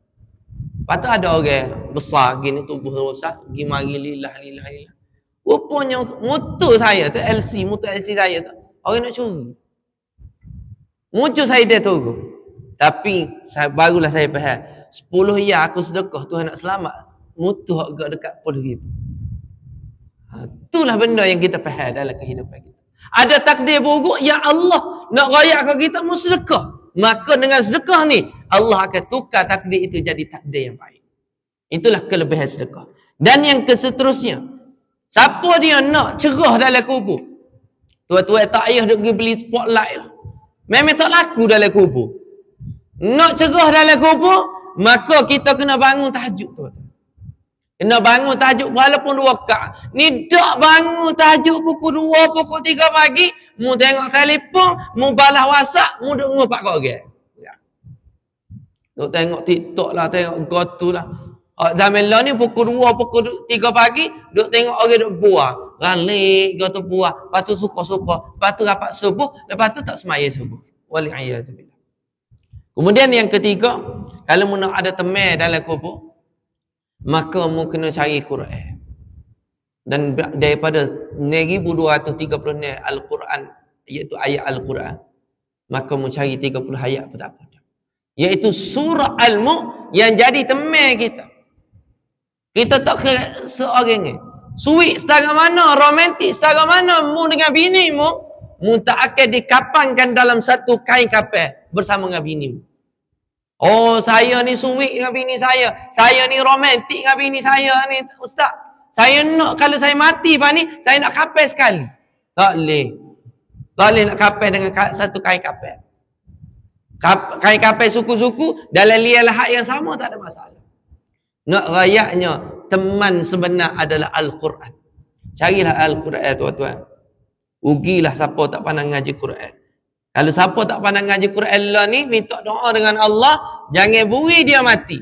Lepas tu ada orang besar gini tubuh besar. Pergi mari lillah. Rupanya motor saya tu, motor LC saya tu. Orang nak curi. Muncul saya dia tunggu. Tapi barulah saya faham. 10 ya aku sedekah, Tuhan nak selamat. Motor agak dekat 10,000. Itulah benda yang kita faham dalam kehidupan kita. Ada takdir buruk yang Allah nak rayakkan kita mau sedekah. Maka dengan sedekah ni, Allah akan tukar takdir itu jadi takdir yang baik. Itulah kelebihan sedekah. Dan yang keseterusnya, siapa dia nak cerah dalam kubur? Tuan-tuan tak payah duk pergi beli spotlight lah. Memang tak laku dalam kubur. Nak cerah dalam kubur, maka kita kena bangun tahajud tuan-tuan. Kena bangun tahajud walaupun 2 rakaat. Ni tak bangun tahajud pukul 2, pukul 3 pagi. Mu tengok telefon, mu balas WhatsApp, mu duk ngopak kat orang. Duk tengok TikTok lah, tengok GoTo lah. Zaman lah ni pukul 2, pukul 3 pagi, duk tengok orang duk buah. Ralik, GoTo buah. Lepas tu suka-suka. Lepas tu rapat subuh, lepas tu tak semaya subuh. Wali'ayyadzubillah. Kemudian yang ketiga, kalau mu nak ada teman dalam kubur, maka mu kena cari Quran. Dan daripada 1230 Al-Quran, iaitu ayat Al-Quran, maka mu cari 30 ayat pun tak apa. Iaitu surah Al-Mulk yang jadi teman kita. Kita tak kira seorang ni. Sweet setara mana, romantik setara mana mu dengan bini mu tak akan dikapangkan dalam satu kain kapal bersama dengan bini mu. Oh, saya ni sweet dengan bini saya. Saya ni romantik dengan bini saya ni, ustaz. Saya nak, kalau saya mati pak ni, saya nak kapal sekali. Tak boleh. Tak boleh nak kapal dengan satu kain kapal. Kain kapal suku-suku dalam liang lahat yang sama tak ada masalah. Nak rayaknya teman sebenar adalah Al-Quran. Carilah Al-Quran tuan-tuan. Ugilah siapa tak pandang ngaji Quran. Kalau siapa tak pandang ngaji Quran lah ni, minta doa dengan Allah, jangan buri dia mati.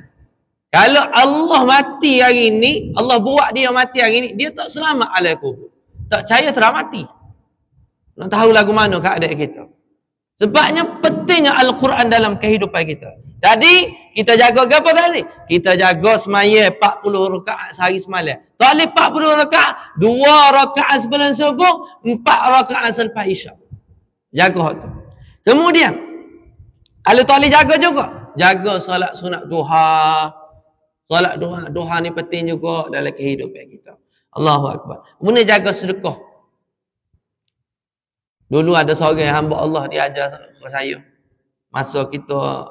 Kalau Allah mati hari ni, Allah buat dia mati hari ni, dia tak selamat alai kubur. Tak percaya terang mati. Nak tahu lagu mana keadaan kita. Sebabnya pentingnya Al-Quran dalam kehidupan kita. Jadi, kita jaga apa tadi? Kita jaga semaya 40 rakaat sehari semalam. Tak boleh 40 rakaat, 2 rakaat sebelum subuh, 4 rakaat selepas isyak. Jaga tu. Kemudian, kalau tak boleh jaga juga, jaga solat sunat duha. Solat duha ni penting juga dalam kehidupan kita. Allahu Akbar. Kemudian jaga sedekah. Dulu ada seorang hamba Allah dia ajar kepada saya. Masa kita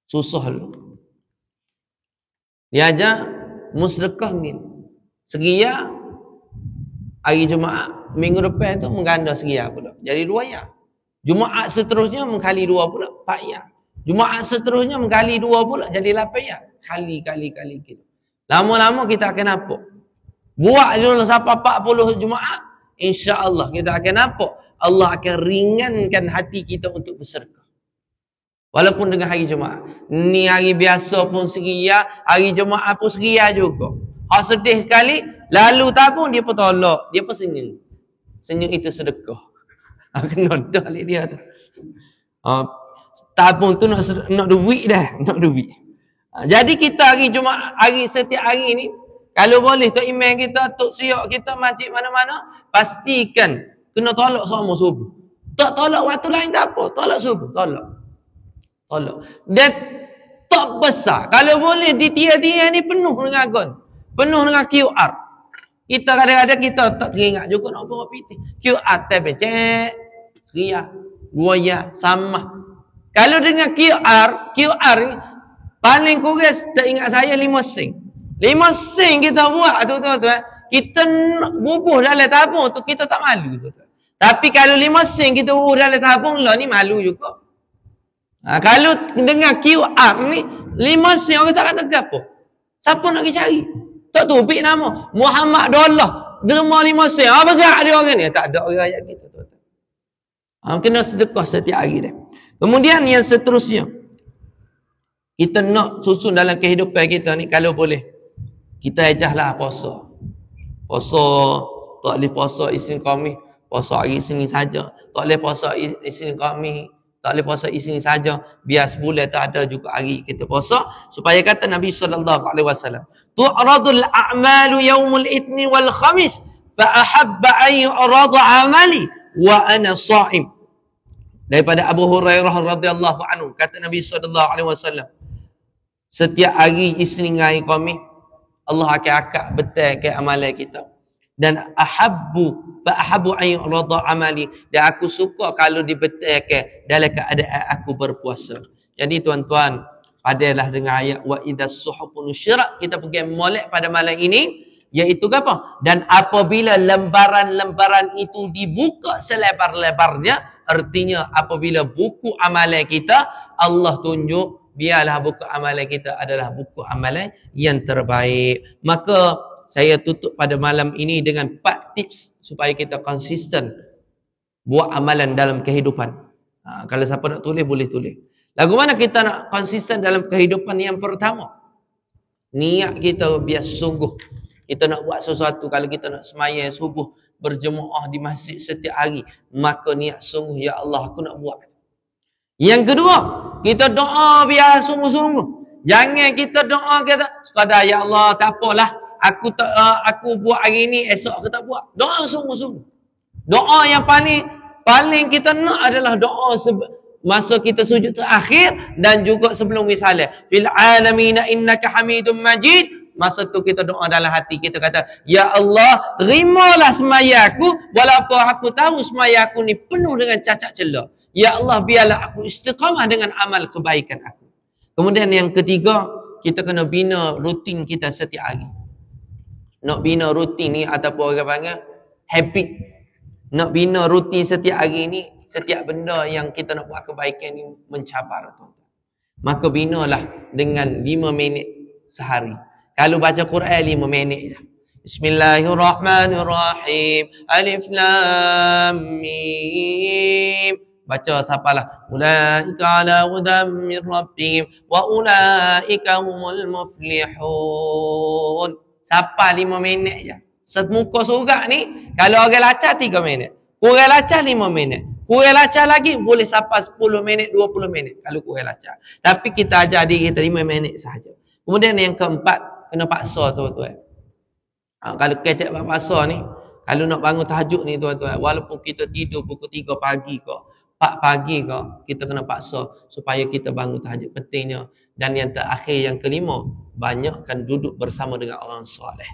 susah dulu. Dia ajar musdekah ni. Seria hari Jumaat. Minggu depan tu mengganda seria pula. Jadi 2 ya. Jumaat seterusnya mengkali 2 pula. 4 ya. Jumaat seterusnya mengkali 2 pula. Jadi 8 ya. Kali gitu. Lama-lama kita akan nampak. Buat dulu sampai 40 Jumaat. InsyaAllah kita akan nampak. Allah akan ringankan hati kita untuk bersedekah. Walaupun dengan hari Jumaat. Ni hari biasa pun seria. Hari Jumaat pun seria juga. Hak sedih sekali. Lalu tabung dia pun tolak. Dia pun senyum. Senyum itu sedekah. Kena dah balik dia tu. Tabung tu nak duit dah. Nak duit. Jadi kita hari Jumaat, setiap hari ni, kalau boleh Tok Imam kita, Tok Siok kita, masjid mana-mana, pastikan kena tolak sama subuh. Tak tolak waktu lain tak apa. Tolak subuh. Tolak. Dia tak besar. Kalau boleh di tiang-tiang ni penuh dengan gon. Penuh dengan QR. Kita kadang-kadang kita tak teringat juga nak bawa piti. QR tab cek. Seria. Buaya. Sama. Kalau dengan QR ni, paling kurang tak ingat saya 5 sen. 5 sen kita buat tu tuan-tuan. Kita bubuh dalam tabung tu kita tak malu tu. Tapi kalau 5 sen kita bubuh dalam tabung lah ni malu juga. Kalau dengan QR ni 5 sen orang tak kata apa. Siapa nak pergi cari? Tak tubik nama Muhammad Dollah derma 5 sen. Berat dia orang ni. Tak ada orang ayat kita tuan-tuan. Kena sedekah setiap hari dah. Kemudian yang seterusnya, kita nak susun dalam kehidupan kita ni, kalau boleh kita ajahlah puasa. Puasa, tak boleh puasa Isnin Khamis, puasa hari Isnin saja. Tak boleh puasa Isnin Khamis, tak boleh puasa Isnin saja. Biar sebulan tu ada juga hari kita puasa. Supaya kata Nabi SAW, tu'radul a'malu yawmul ithni wal khamis, fa'ahabba an yu'rada amali wa ana sha'im. Daripada Abu Hurairah radhiyallahu anhu, kata Nabi SAW, setiap hari Isnin hari Khamis, Allah akan akak betul ke amalan kita. Dan ahabbu an yu'rada amali, dan aku suka kalau dibetulkan dalam keadaan aku berpuasa. Jadi tuan-tuan, padalah dengan ayat wa idzas suhufun nusyirat, kita pergi molek pada malam ini, iaitu apa? Dan apabila lembaran-lembaran itu dibuka selebar-lebarnya, artinya apabila buku amalan kita Allah tunjuk, biarlah buku amalan kita adalah buku amalan yang terbaik. Maka saya tutup pada malam ini dengan 4 tips supaya kita konsisten buat amalan dalam kehidupan. Kalau siapa nak tulis, boleh tulis. Lagu mana kita nak konsisten dalam kehidupan yang pertama? Niat kita biar sungguh. Kita nak buat sesuatu, kalau kita nak sembahyang subuh berjemaah di masjid setiap hari, maka niat sungguh, ya Allah aku nak buat. Yang kedua, kita doa biar sungguh-sungguh. Jangan kita doa kata sekadar ya Allah tak apalah, aku buat hari ni, esok aku tak buat. Doa sungguh-sungguh. Doa yang paling kita nak adalah doa masa kita sujud terakhir dan juga sebelum wisalah. Fil alamina innaka hamidum majid. Masa tu kita doa dalam hati, kita kata, ya Allah, terimalah sembahyang aku walaupun aku tahu sembahyang aku ni penuh dengan cacat celah. Ya Allah, biarlah aku istiqamah dengan amal kebaikan aku. Kemudian yang ketiga, kita kena bina rutin kita setiap hari. Nak bina rutin ni ataupun orang panggil habit. Nak bina rutin setiap hari ni, setiap benda yang kita nak buat kebaikan ni mencabar, tuan-tuan. Maka binalah dengan 5 minit sehari. Kalau baca Quran 5 minit je. Bismillahirrahmanirrahim. Alif Lam Mim. Baca sapalah. Ulaika ala hudam min rabbihim wa ulaika humul muflihun. Sapa 5 minit je. Semuka surat ni, kalau orang lacak 3 minit. Kurang lacak 5 minit. Kurang lacak lagi, boleh sampai 10 minit, 20 minit. Kalau kurang lacak. Tapi kita ajar diri kita 5 minit sahaja. Kemudian yang keempat, kena paksa tuan-tuan. Kalau kecek paksa ni, kalau nak bangun tahajud ni tuan-tuan, walaupun kita tidur pukul 3 pagi ke, 4 pagi ke, kita kena paksa supaya kita bangun tahajud. Pentingnya. Dan yang terakhir, yang kelima, banyakkan duduk bersama dengan orang soleh.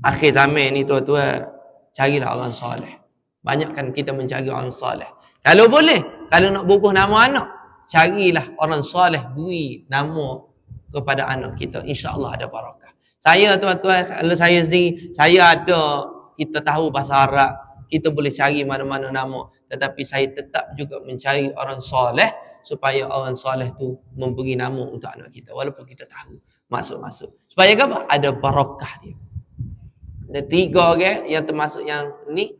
Akhir zaman ni tuan-tuan, carilah orang soleh. Banyakkan kita mencari orang soleh. Kalau boleh, kalau nak bubuh nama anak, carilah orang soleh, beri nama kepada anak kita. InsyaAllah ada barakah. Saya tuan-tuan, kalau saya sendiri, saya ada, kita tahu bahasa Arab, kita boleh cari mana-mana nama. Tetapi saya tetap juga mencari orang soleh, supaya orang soleh tu memberi nama untuk anak kita. Walaupun kita tahu masuk-masuk. Supaya apa? Ada barakah dia. Ada 3 orang yang termasuk yang ni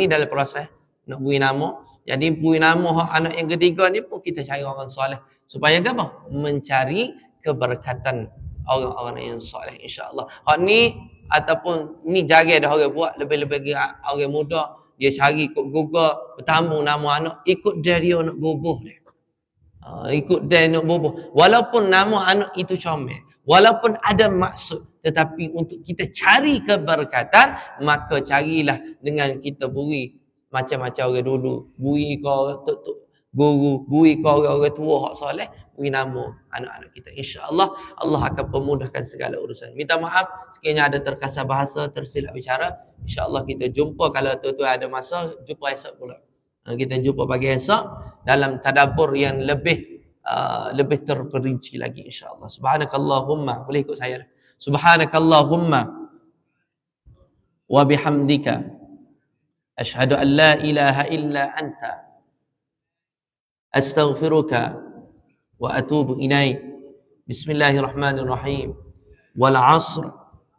dalam proses nak beri nama. Jadi beri nama anak yang ketiga ni pun kita cari orang soleh. Supaya apa? Mencari keberkatan orang-orang yang soleh, insya-Allah. Hak ni ataupun ni jarang dah orang buat, lebih-lebih orang muda dia cari ikut Google, bertambung nama anak, ikut dia nak bubuh dia. Ikut dia nak bubuh. Walaupun nama anak itu comel, walaupun ada maksud, tetapi untuk kita cari keberkatan, maka carilah dengan kita beri macam-macam orang dulu. Beri ke guru, beri ke orang-orang tua hak soleh, beri nama anak-anak kita. InsyaAllah Allah akan pemudahkan segala urusan. Minta maaf sekiranya ada terkasar bahasa, tersilap bicara. InsyaAllah kita jumpa, kalau tuan-tuan ada masa, jumpa esok pula. Kita jumpa pagi esok dalam tadabbur yang lebih terperinci lagi, insyaAllah. Subhanakallahumma, boleh ikut saya. Subhanakallahumma wa bihamdika ashhadu an la ilaha illa anta astaghfiruka wa atubu ilaik. Bismillahirrahmanirrahim. Wal 'asr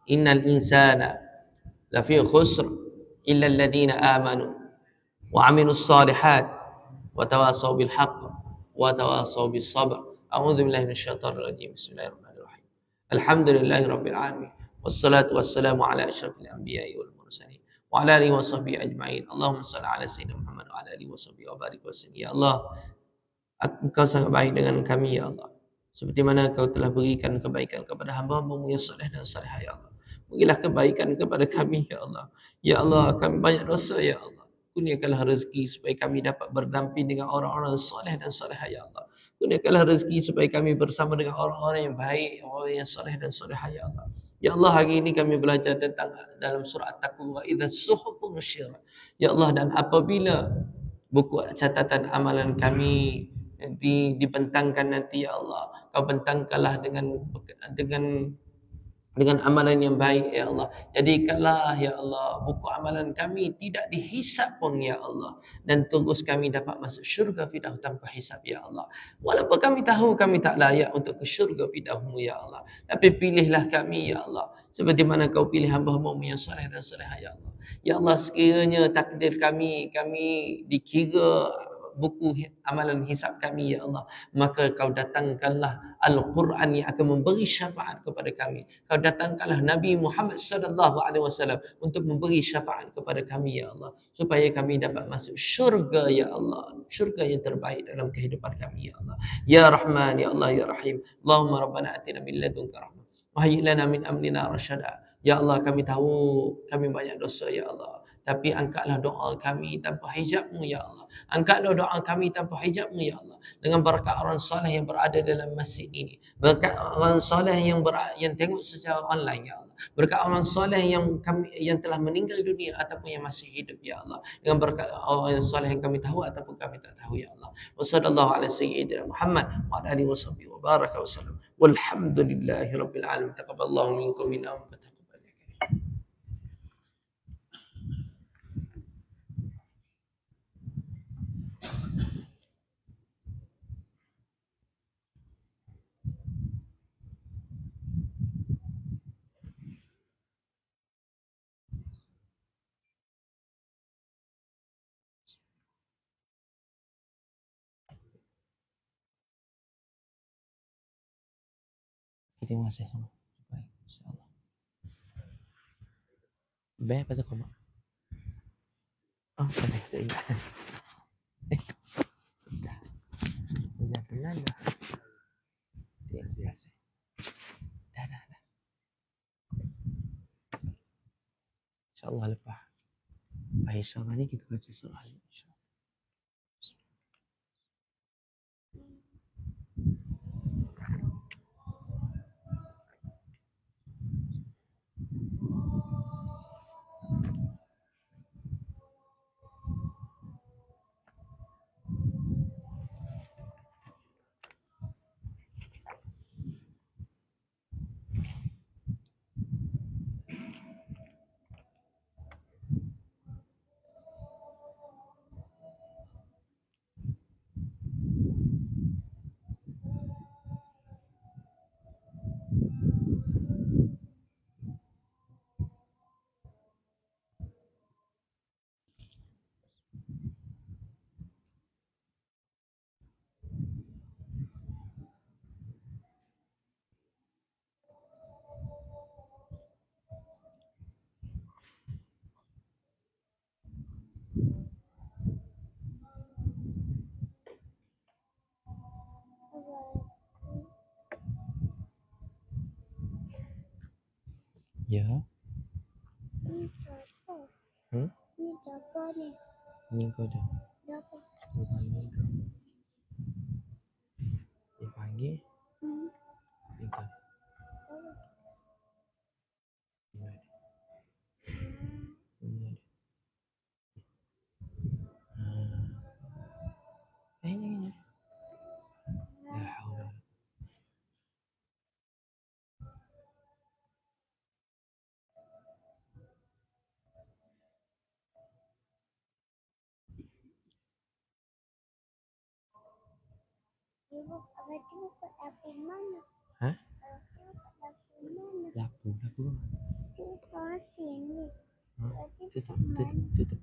innal insana lafi khusr illa alladhina amanu wa 'amilus salihat wa tawasaw bil haqq wa tawasaw bis sabr. A'udzu billahi minasyaitonir rajim. Bismillahirrahmanirrahim. Alhamdulillahi rabbil alamin. Wassalatu wassalamu ala asyrafil anbiya'i wal mursalin wa ala alihi washabbihi ajma'in. Allahumma shalli ala sayyidina Muhammad wa ala alihi washabbihi wa barik wa sallim. Ya Allah, Engkau sangat baik dengan kami, ya Allah. Seperti mana Engkau telah berikan kebaikan kepada hamba-Mu yang saleh dan salihah, ya Allah. Berilah kebaikan kepada kami, ya Allah. Ya Allah, kami banyak dosa, ya Allah. Kurniakanlah rezeki supaya kami dapat berdamping dengan orang-orang saleh dan salihah, ya Allah. Kurniakanlah rezeki supaya kami bersama dengan orang-orang yang baik, orang yang saleh dan salihah, ya Allah. Ya Allah, hari ini kami belajar tentang dalam surah At-Takwir, wa idza suhufu nusyira. Ya Allah, dan apabila buku catatan amalan kami dibentangkan nanti, ya Allah, Kau bentangkanlah dengan amalan yang baik, ya Allah. Jadikanlah, ya Allah, buku amalan kami tidak dihisap pun, ya Allah. Dan terus kami dapat masuk syurga Firdaus tanpa hisap, ya Allah. Walaupun kami tahu kami tak layak untuk ke syurga Firdaus-Mu, ya Allah. Tapi pilihlah kami, ya Allah. Seperti mana Kau pilih hamba-Mu yang saleh dan salihah, ya Allah. Ya Allah, sekiranya takdir kami dikira buku amalan hisab kami ya Allah, maka kau datangkanlah Al-Quran yang akan memberi syafaat kepada kami. Kau datangkanlah Nabi Muhammad sallallahu alaihi wasallam untuk memberi syafaat kepada kami ya Allah, supaya kami dapat masuk syurga ya Allah, syurga yang terbaik dalam kehidupan kami ya Allah. Ya Rahman ya Allah ya Rahim. Allahumma rabbana atina min ladunka rahmah wa hayyi lana min amrina rasyada. Ya Allah, kami tahu kami banyak dosa ya Allah, tapi angkatlah doa kami tanpa hijab-Mu ya Allah. Angkatlah doa kami tanpa hijab-Mu ya Allah. Dengan berkat orang soleh yang berada dalam masjid ini, berkat orang soleh yang tengok secara online ya Allah, berkat orang soleh yang telah meninggal dunia ataupun yang masih hidup ya Allah, dengan berkat orang soleh yang kami tahu ataupun kami tak tahu ya Allah. Wassallallahu ala sayyidina Muhammad wa ala alihi wasahbihi wa baraka wasallam. Walhamdulillahi rabbil alamin. Taqabbalallahu minkum minna wa taqabbal. Terima kasih semua. Baik, insyaallah. Baik, pada kau. Oh, tak ingat. Dah. Dah kenal dah. Terima kasih. Dah. InsyaAllah lepas akhir syarah ni kita baca surah ni, insyaAllah. Ya. Ini siapa ni? Ini kau dah. Siapa? Dipanggil. Ini kau. Ini. Ini. Ya Allah. Ibu, abang tu kat dapur mana? Hah? Abang tu kat dapur mana? Dapur. Sini. Tutup.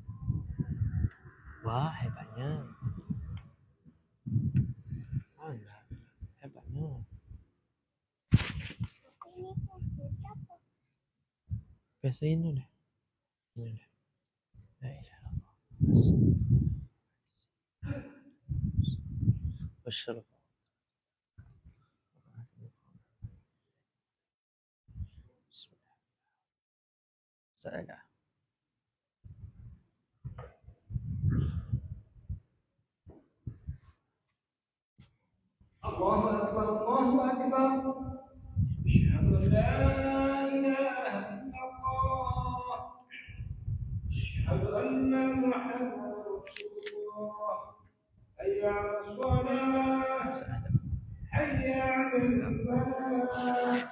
Wah, hebatnya. Alah, hebatnya. Ini pasir apa? Pasir ini dah. والشرف سأله الله أكبر أشهد أن لا إله إلا الله أشهد أن محمدا رسول الله حي على الصلاة حي على الفلاح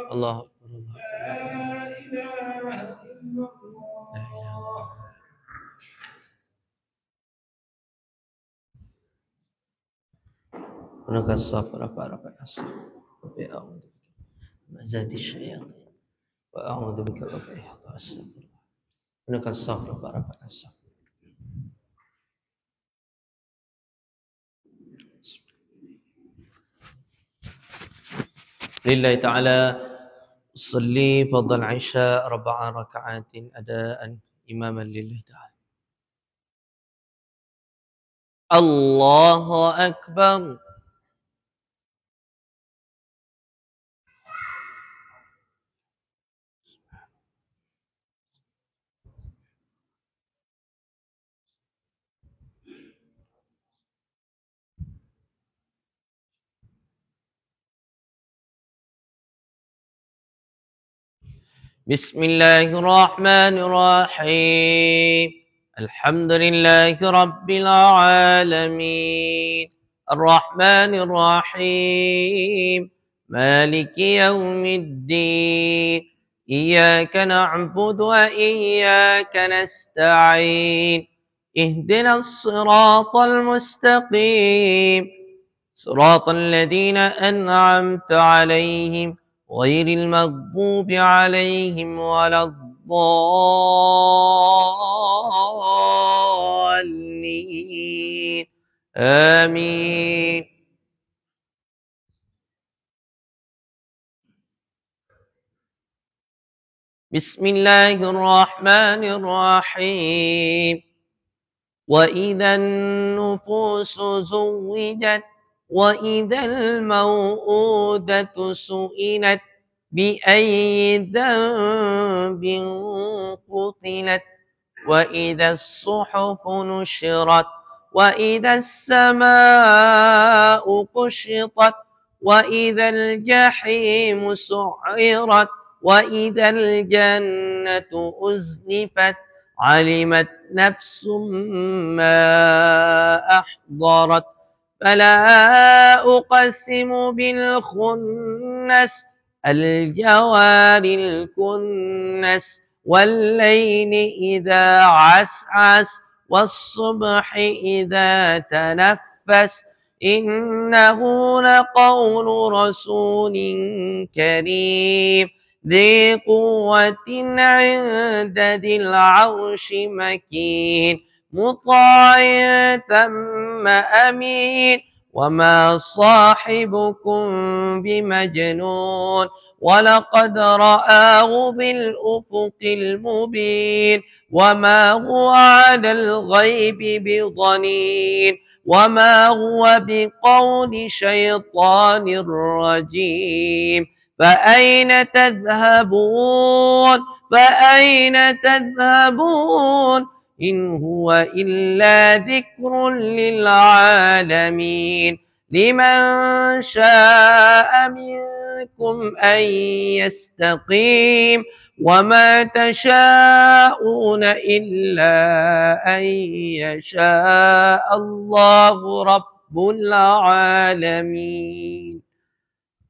الله أكبر لا إله إلا الله. ونقص الصف رفع الصف وبأعوذ بمزات الشياطين وأعوذ بك رب أن أستغفر إنك الصبر بارك الصبر. لله تعالى صلي فضل العشاء 4 ركعات أداء إماما لله تعالى. الله أكبر. بسم الله الرحمن الرحيم. الحمد لله رب العالمين الرحمن الرحيم مالك يوم الدين إياك نعبد وإياك نستعين اهدنا الصراط المستقيم صراط الذين أنعمت عليهم غير المغضوب عليهم ولا الضالين آمين. بسم الله الرحمن الرحيم. وإذا النفوس زوجت وإذا الموءودة سئلت بأي ذنب قتلت وإذا الصحف نشرت وإذا السماء كشطت وإذا الجحيم سعرت وإذا الجنة أزلفت علمت نفس ما أحضرت فلا أقسم بالخنس الجوار الكنس والليل إذا عسعس والصبح إذا تنفس إنه لقول رسول كريم ذي قوة عند ذي العرش مكين مطاع ثم أمين وما صاحبكم بمجنون ولقد رآه بالأفق المبين وما هو على الغيب بضنين وما هو بقول شيطان رجيم فأين تذهبون فأين تذهبون إن هو إلا ذكر للعالمين لمن شاء منكم أن يستقيم وما تشاءون إلا أن يشاء الله رب العالمين.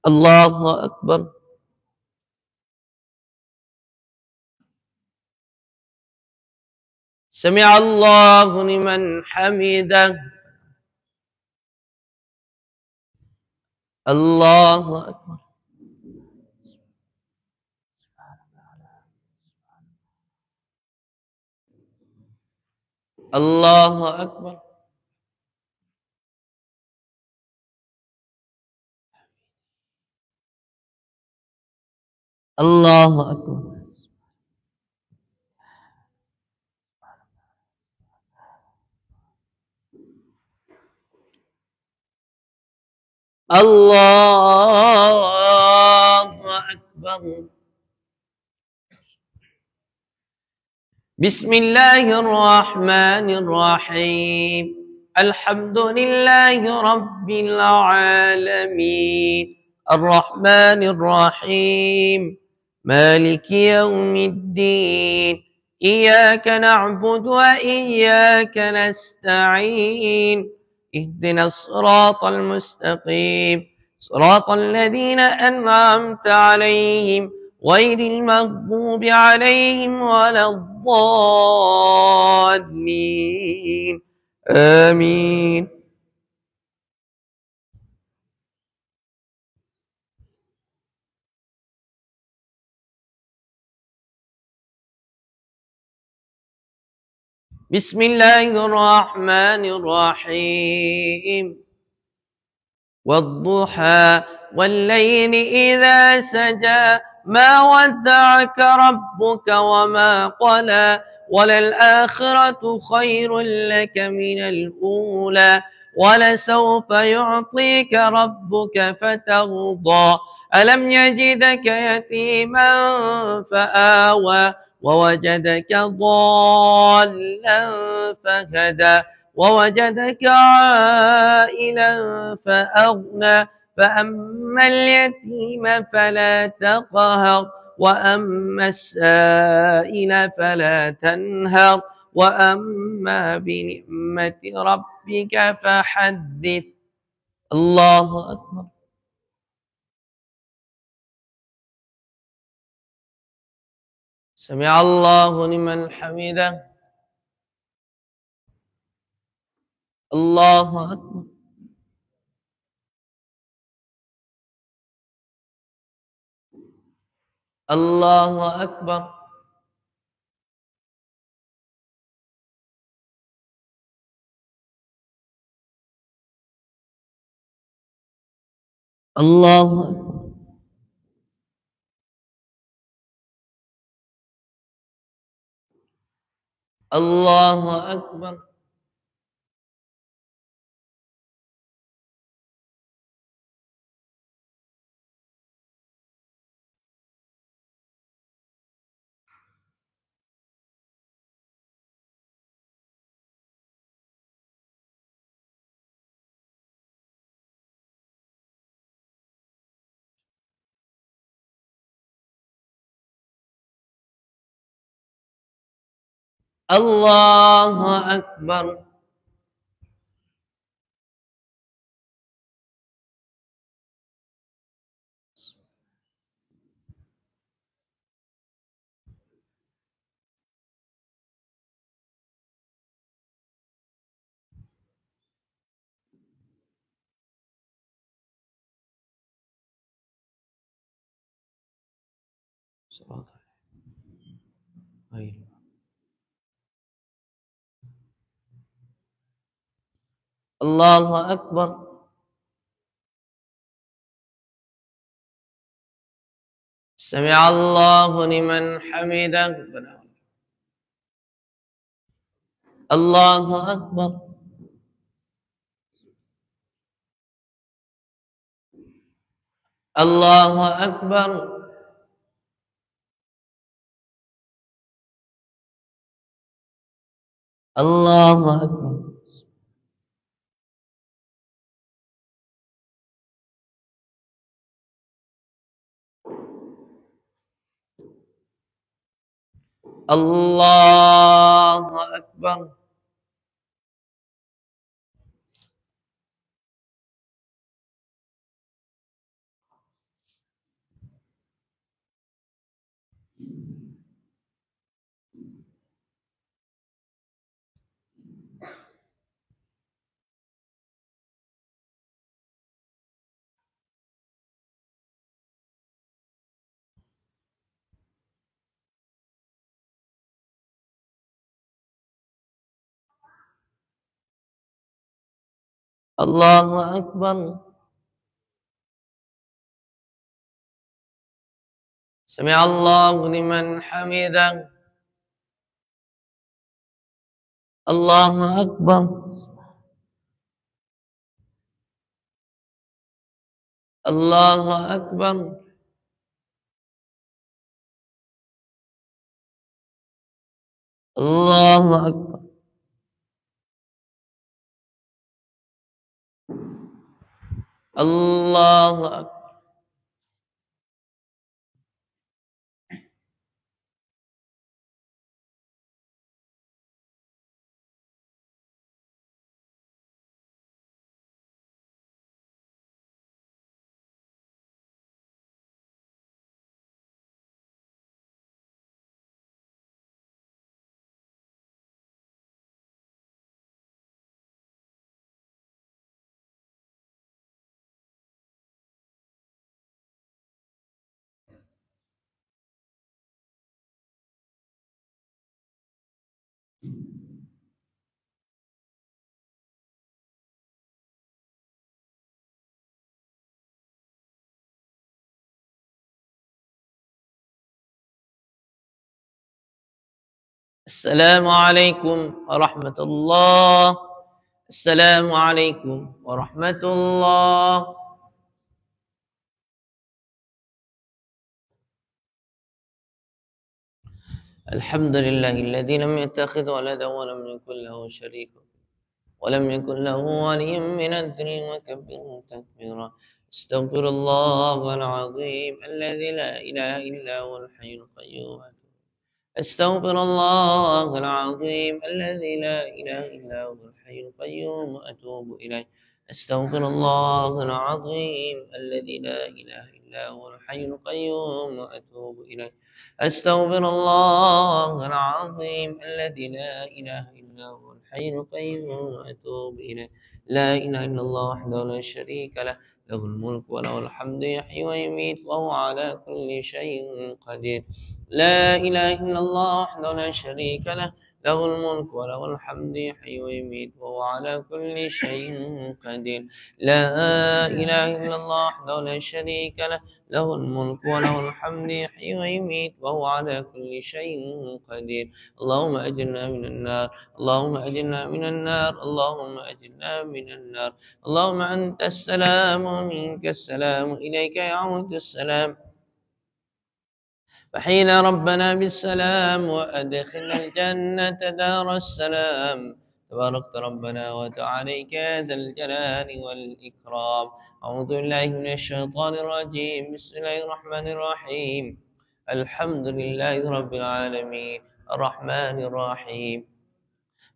الله أكبر. سمع الله لمن حمده. الله أكبر. الله أكبر. الله أكبر. الله أكبر. بسم الله الرحمن الرحيم الحمد لله رب العالمين الرحمن الرحيم مالك يوم الدين إياك نعبد وإياك نستعين اهدنا الصراط المستقيم صراط الذين أنعمت عليهم غير المغضوب عليهم ولا الضالين آمين. بسم الله الرحمن الرحيم والضحى والليل إذا سجى ما ودعك ربك وما قلى وللآخرة خير لك من الأولى ولسوف يعطيك ربك فترضى ألم يجدك يتيما فآوى ووجدك ضالا فهدى ووجدك عائلا فأغنى فأما اليتيم فلا تقهر وأما السائل فلا تنهر وأما بنعمة ربك فحدث الله أكبر سمع الله لمن حمده الله أكبر الله أكبر الله أكبر الله أكبر الله أكبر الله أكبر سمع الله لمن حمده الله أكبر الله أكبر الله أكبر الله أكبر الله أكبر سمع الله لمن حمده الله أكبر الله أكبر الله أكبر الله أكبر السلام عليكم ورحمة الله. السلام عليكم ورحمة الله. الحمد لله الذي لم يتخذ ولدا ولم يكن له شريك ولم يكن له ولي من الذل وكبره تكبيرا. استغفر الله العظيم الذي لا إله إلا هو الحي القيوم. استغفر الله العظيم الذي لا إله إلا هو الحي القيوم وأتوب إليه. استغفر الله العظيم الذي لا إله إلا هو الحي القيوم وأتوب إليه. استغفر الله العظيم الذي لا إله إلا هو الحي القيوم وأتوب إليه. لا إله إلا الله وحده لا شريك له، له الملك وله الحمد يحيي ويميت وهو على كل شيء قدير. لا إله إلا الله وحده لا شريك له، له الملك وله الحمد يحيي ويميت وهو على كل شيء قدير. لا إله إلا الله وحده لا شريك له، له الملك وله الحمد يحيي ويميت وهو على كل شيء قدير. اللهم أجرنا من النار، اللهم أجرنا من النار، اللهم أجرنا من النار. اللهم أنت السلام ومنك السلام، إليك يعود السلام. فحين ربنا بالسلام وأدخلنا الجنة دار السلام. تباركت ربنا وتعاليك يا ذا الجلال والإكرام. أعوذ بالله من الشيطان الرجيم. بسم الله الرحمن الرحيم. الحمد لله رب العالمين الرحمن الرحيم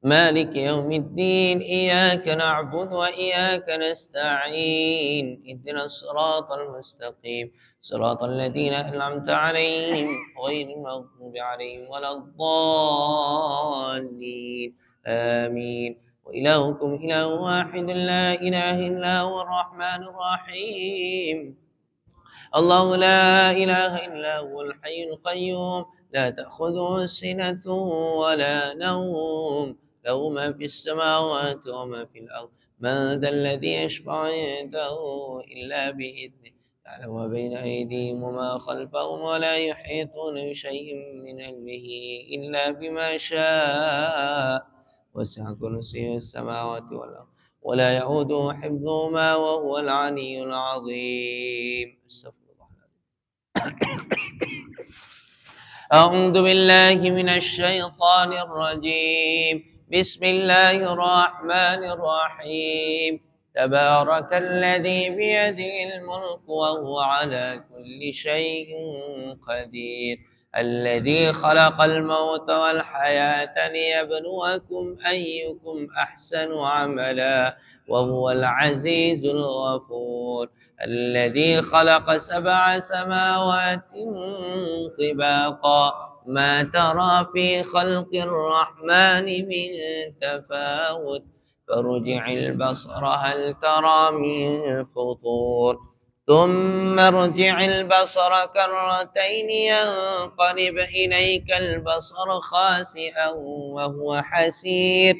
مالك يوم الدين. إياك نعبد وإياك نستعين. اهدنا الصراط المستقيم، صراط الذين أنعمت عليهم غير المغضوب عليهم ولا الضالين. آمين. وإلهكم إله واحد لا إله إلا هو الرحمن الرحيم. الله لا إله إلا هو الحي القيوم، لا تأخذه سنة ولا نوم، له ما في السماوات وما في الأرض. من ذا الذي يشفع عنده إلا بإذنه، يعلم ما بين أيديهم وما خلفهم، ولا يحيطون بشيء من علمه إلا بما شاء. وسع كرسيه السماوات والأرض ولا يؤوده حفظهما وهو العلي العظيم. أعوذ بالله من الشيطان الرجيم. بسم الله الرحمن الرحيم. تبارك الذي بيده الملك وهو على كل شيء قدير. الذي خلق الموت والحياة ليبلوكم أيكم أحسن عملا وهو العزيز الغفور. الذي خلق 7 سماوات طباقا، ما ترى في خلق الرحمن من تفاوت، فارجع البصر هل ترى من فطور. ثم ارجع البصر كرتين ينقلب إليك البصر خاسئا وهو حسير.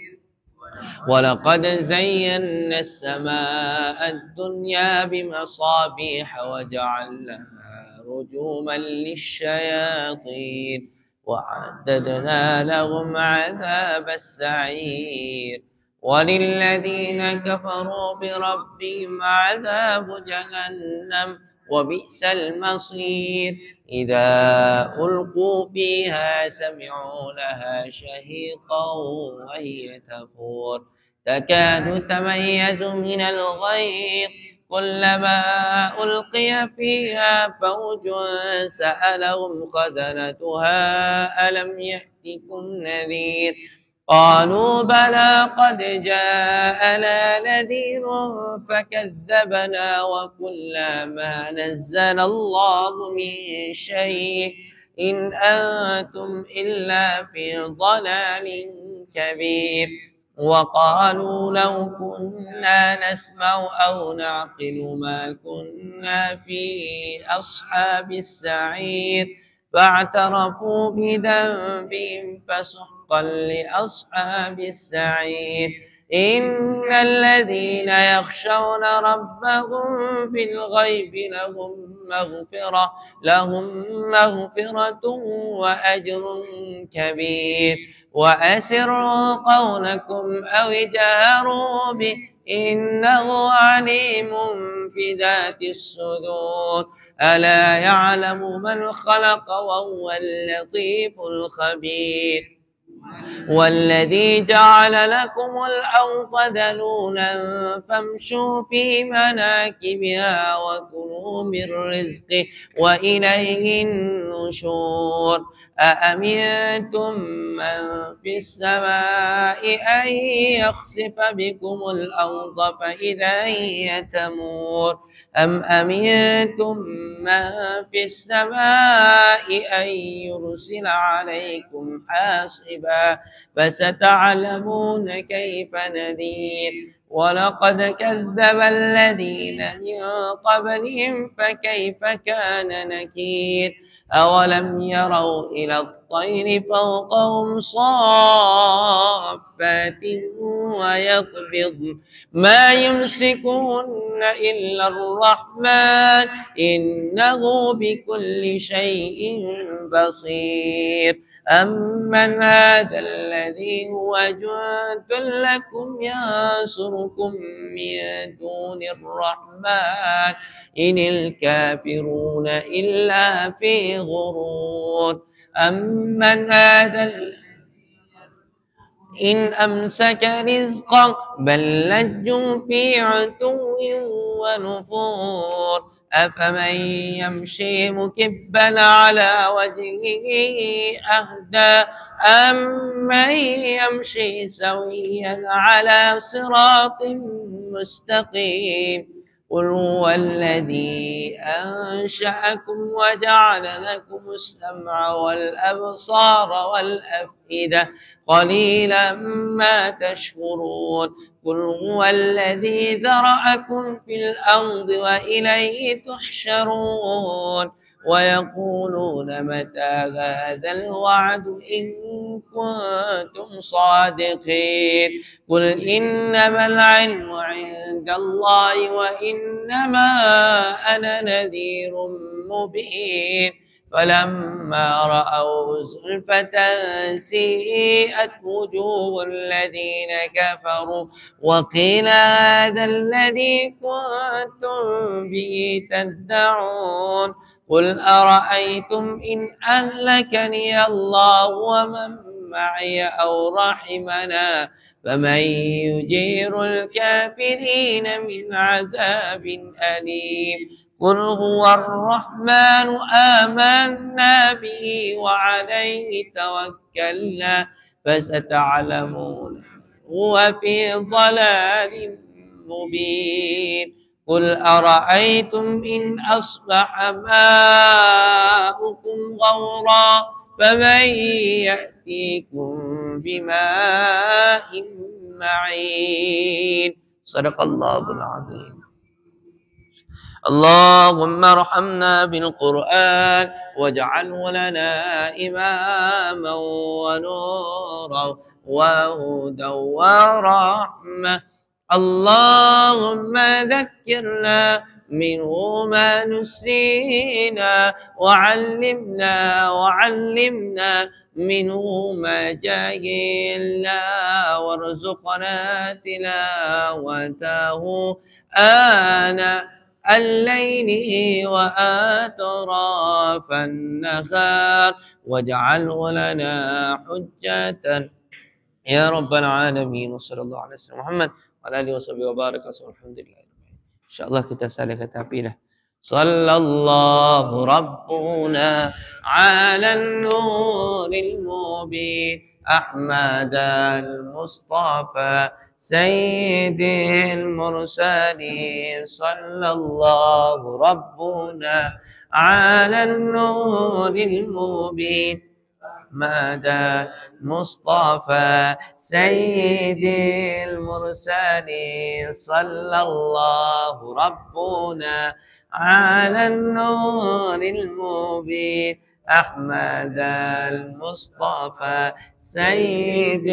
ولقد زينا السماء الدنيا بمصابيح وجعلناها رجوما للشياطين وعددنا لهم عذاب السعير. وللذين كفروا بربهم عذاب جهنم وبئس المصير. إذا ألقوا فيها سمعوا لها شهيقا وهي تفور، تكاد تميز من الغيظ. كلما ألقي فيها فوج سألهم خزنتها ألم يأتكم نذير. قالوا بلى قد جاءنا نذير فكذبنا وقلنا ما نزل الله من شيء إن أنتم إلا في ضلال كبير. وقالوا لو كنا نسمع أو نعقل ما كنا في أصحاب السعير. فاعترفوا بذنبهم فسحقا لأصحاب السعير. إن الذين يخشون ربهم بالغيب لهم مغفرة وأجر كبير. وأسروا قولكم أو اجهروا به إنه عليم بذات الصدور. ألا يعلم من خلق وهو اللطيف الخبير. والذي جعل لكم الأرض ذلولا فامشوا في مناكبها وكلوا من رزقه وإليه النشور. أأمنتم من في السماء أن يخسف بكم الأرض فإذا هي تمور أم أمنتم من في السماء أن يرسل عليكم حاصبا فستعلمون كيف نذير. ولقد كذب الذين من قبلهم فكيف كان نكير. أولم يروا إلى الطير فوقهم صافات ويقبض ما يمسكهن إلا الرحمن إنه بكل شيء بصير. أمن هذا الذي هو جند لكم ينصركم من دون الرحمن إن الكافرون إلا في غرور. أمن هذا إن أمسك رزقا بل لجوا في عتو ونفور. أفمن يمشي مكبا على وجهه أهدى أمن يمشي سويا على صراط مستقيم. قل هو الذي أنشأكم وجعل لكم السمع والأبصار والأفئدة قليلا ما تشكرون. قل هو الذي ذرأكم في الأرض وإليه تحشرون. ويقولون متى هذا الوعد إن كنتم صادقين. قل إنما العلم عند الله وإنما أنا نذير مبين. فلما رأوا زلفة سيئت وجوه الذين كفروا وقيل هذا الذي كنتم به تدعون. قل أرأيتم إن أهلكني الله ومن معي أو رحمنا فمن يجير الكافرين من عذاب أليم. قل هو الرحمن آمنا به وعليه توكلنا فستعلمون هو في ضلال مبين. قل أرأيتم إن أصبح ماؤكم غورا فمن يأتيكم بماء معين. صدق الله العظيم. اللهم ارحمنا بالقرآن واجعله لنا إماما ونورا وهدى ورحمة. اللهم ذكرنا منه ما نسينا وعلمنا منه ما جهلنا وارزقنا تلاوته آناء الليل وأطراف النهار واجعله لنا حجة يا رب العالمين. وصلى الله على سيدنا محمد وعلى آله وصحبه وبارك وسلم. الحمد لله. InsyaAllah kita salih tapi dah. Sallallahu Rabbuna ala nuril mubin Ahmad al-Mustafa Sayyidil Mursalin. Sallallahu Rabbuna ala nuril mubin أحمد المصطفى سيد المرسلين صلى الله ربنا على النور المبين أحمد المصطفى سيد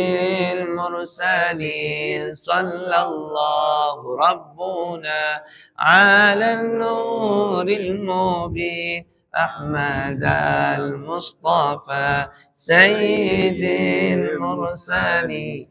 المرسلين صلى الله ربنا على النور المبين أحمد المصطفى سيد المرسلين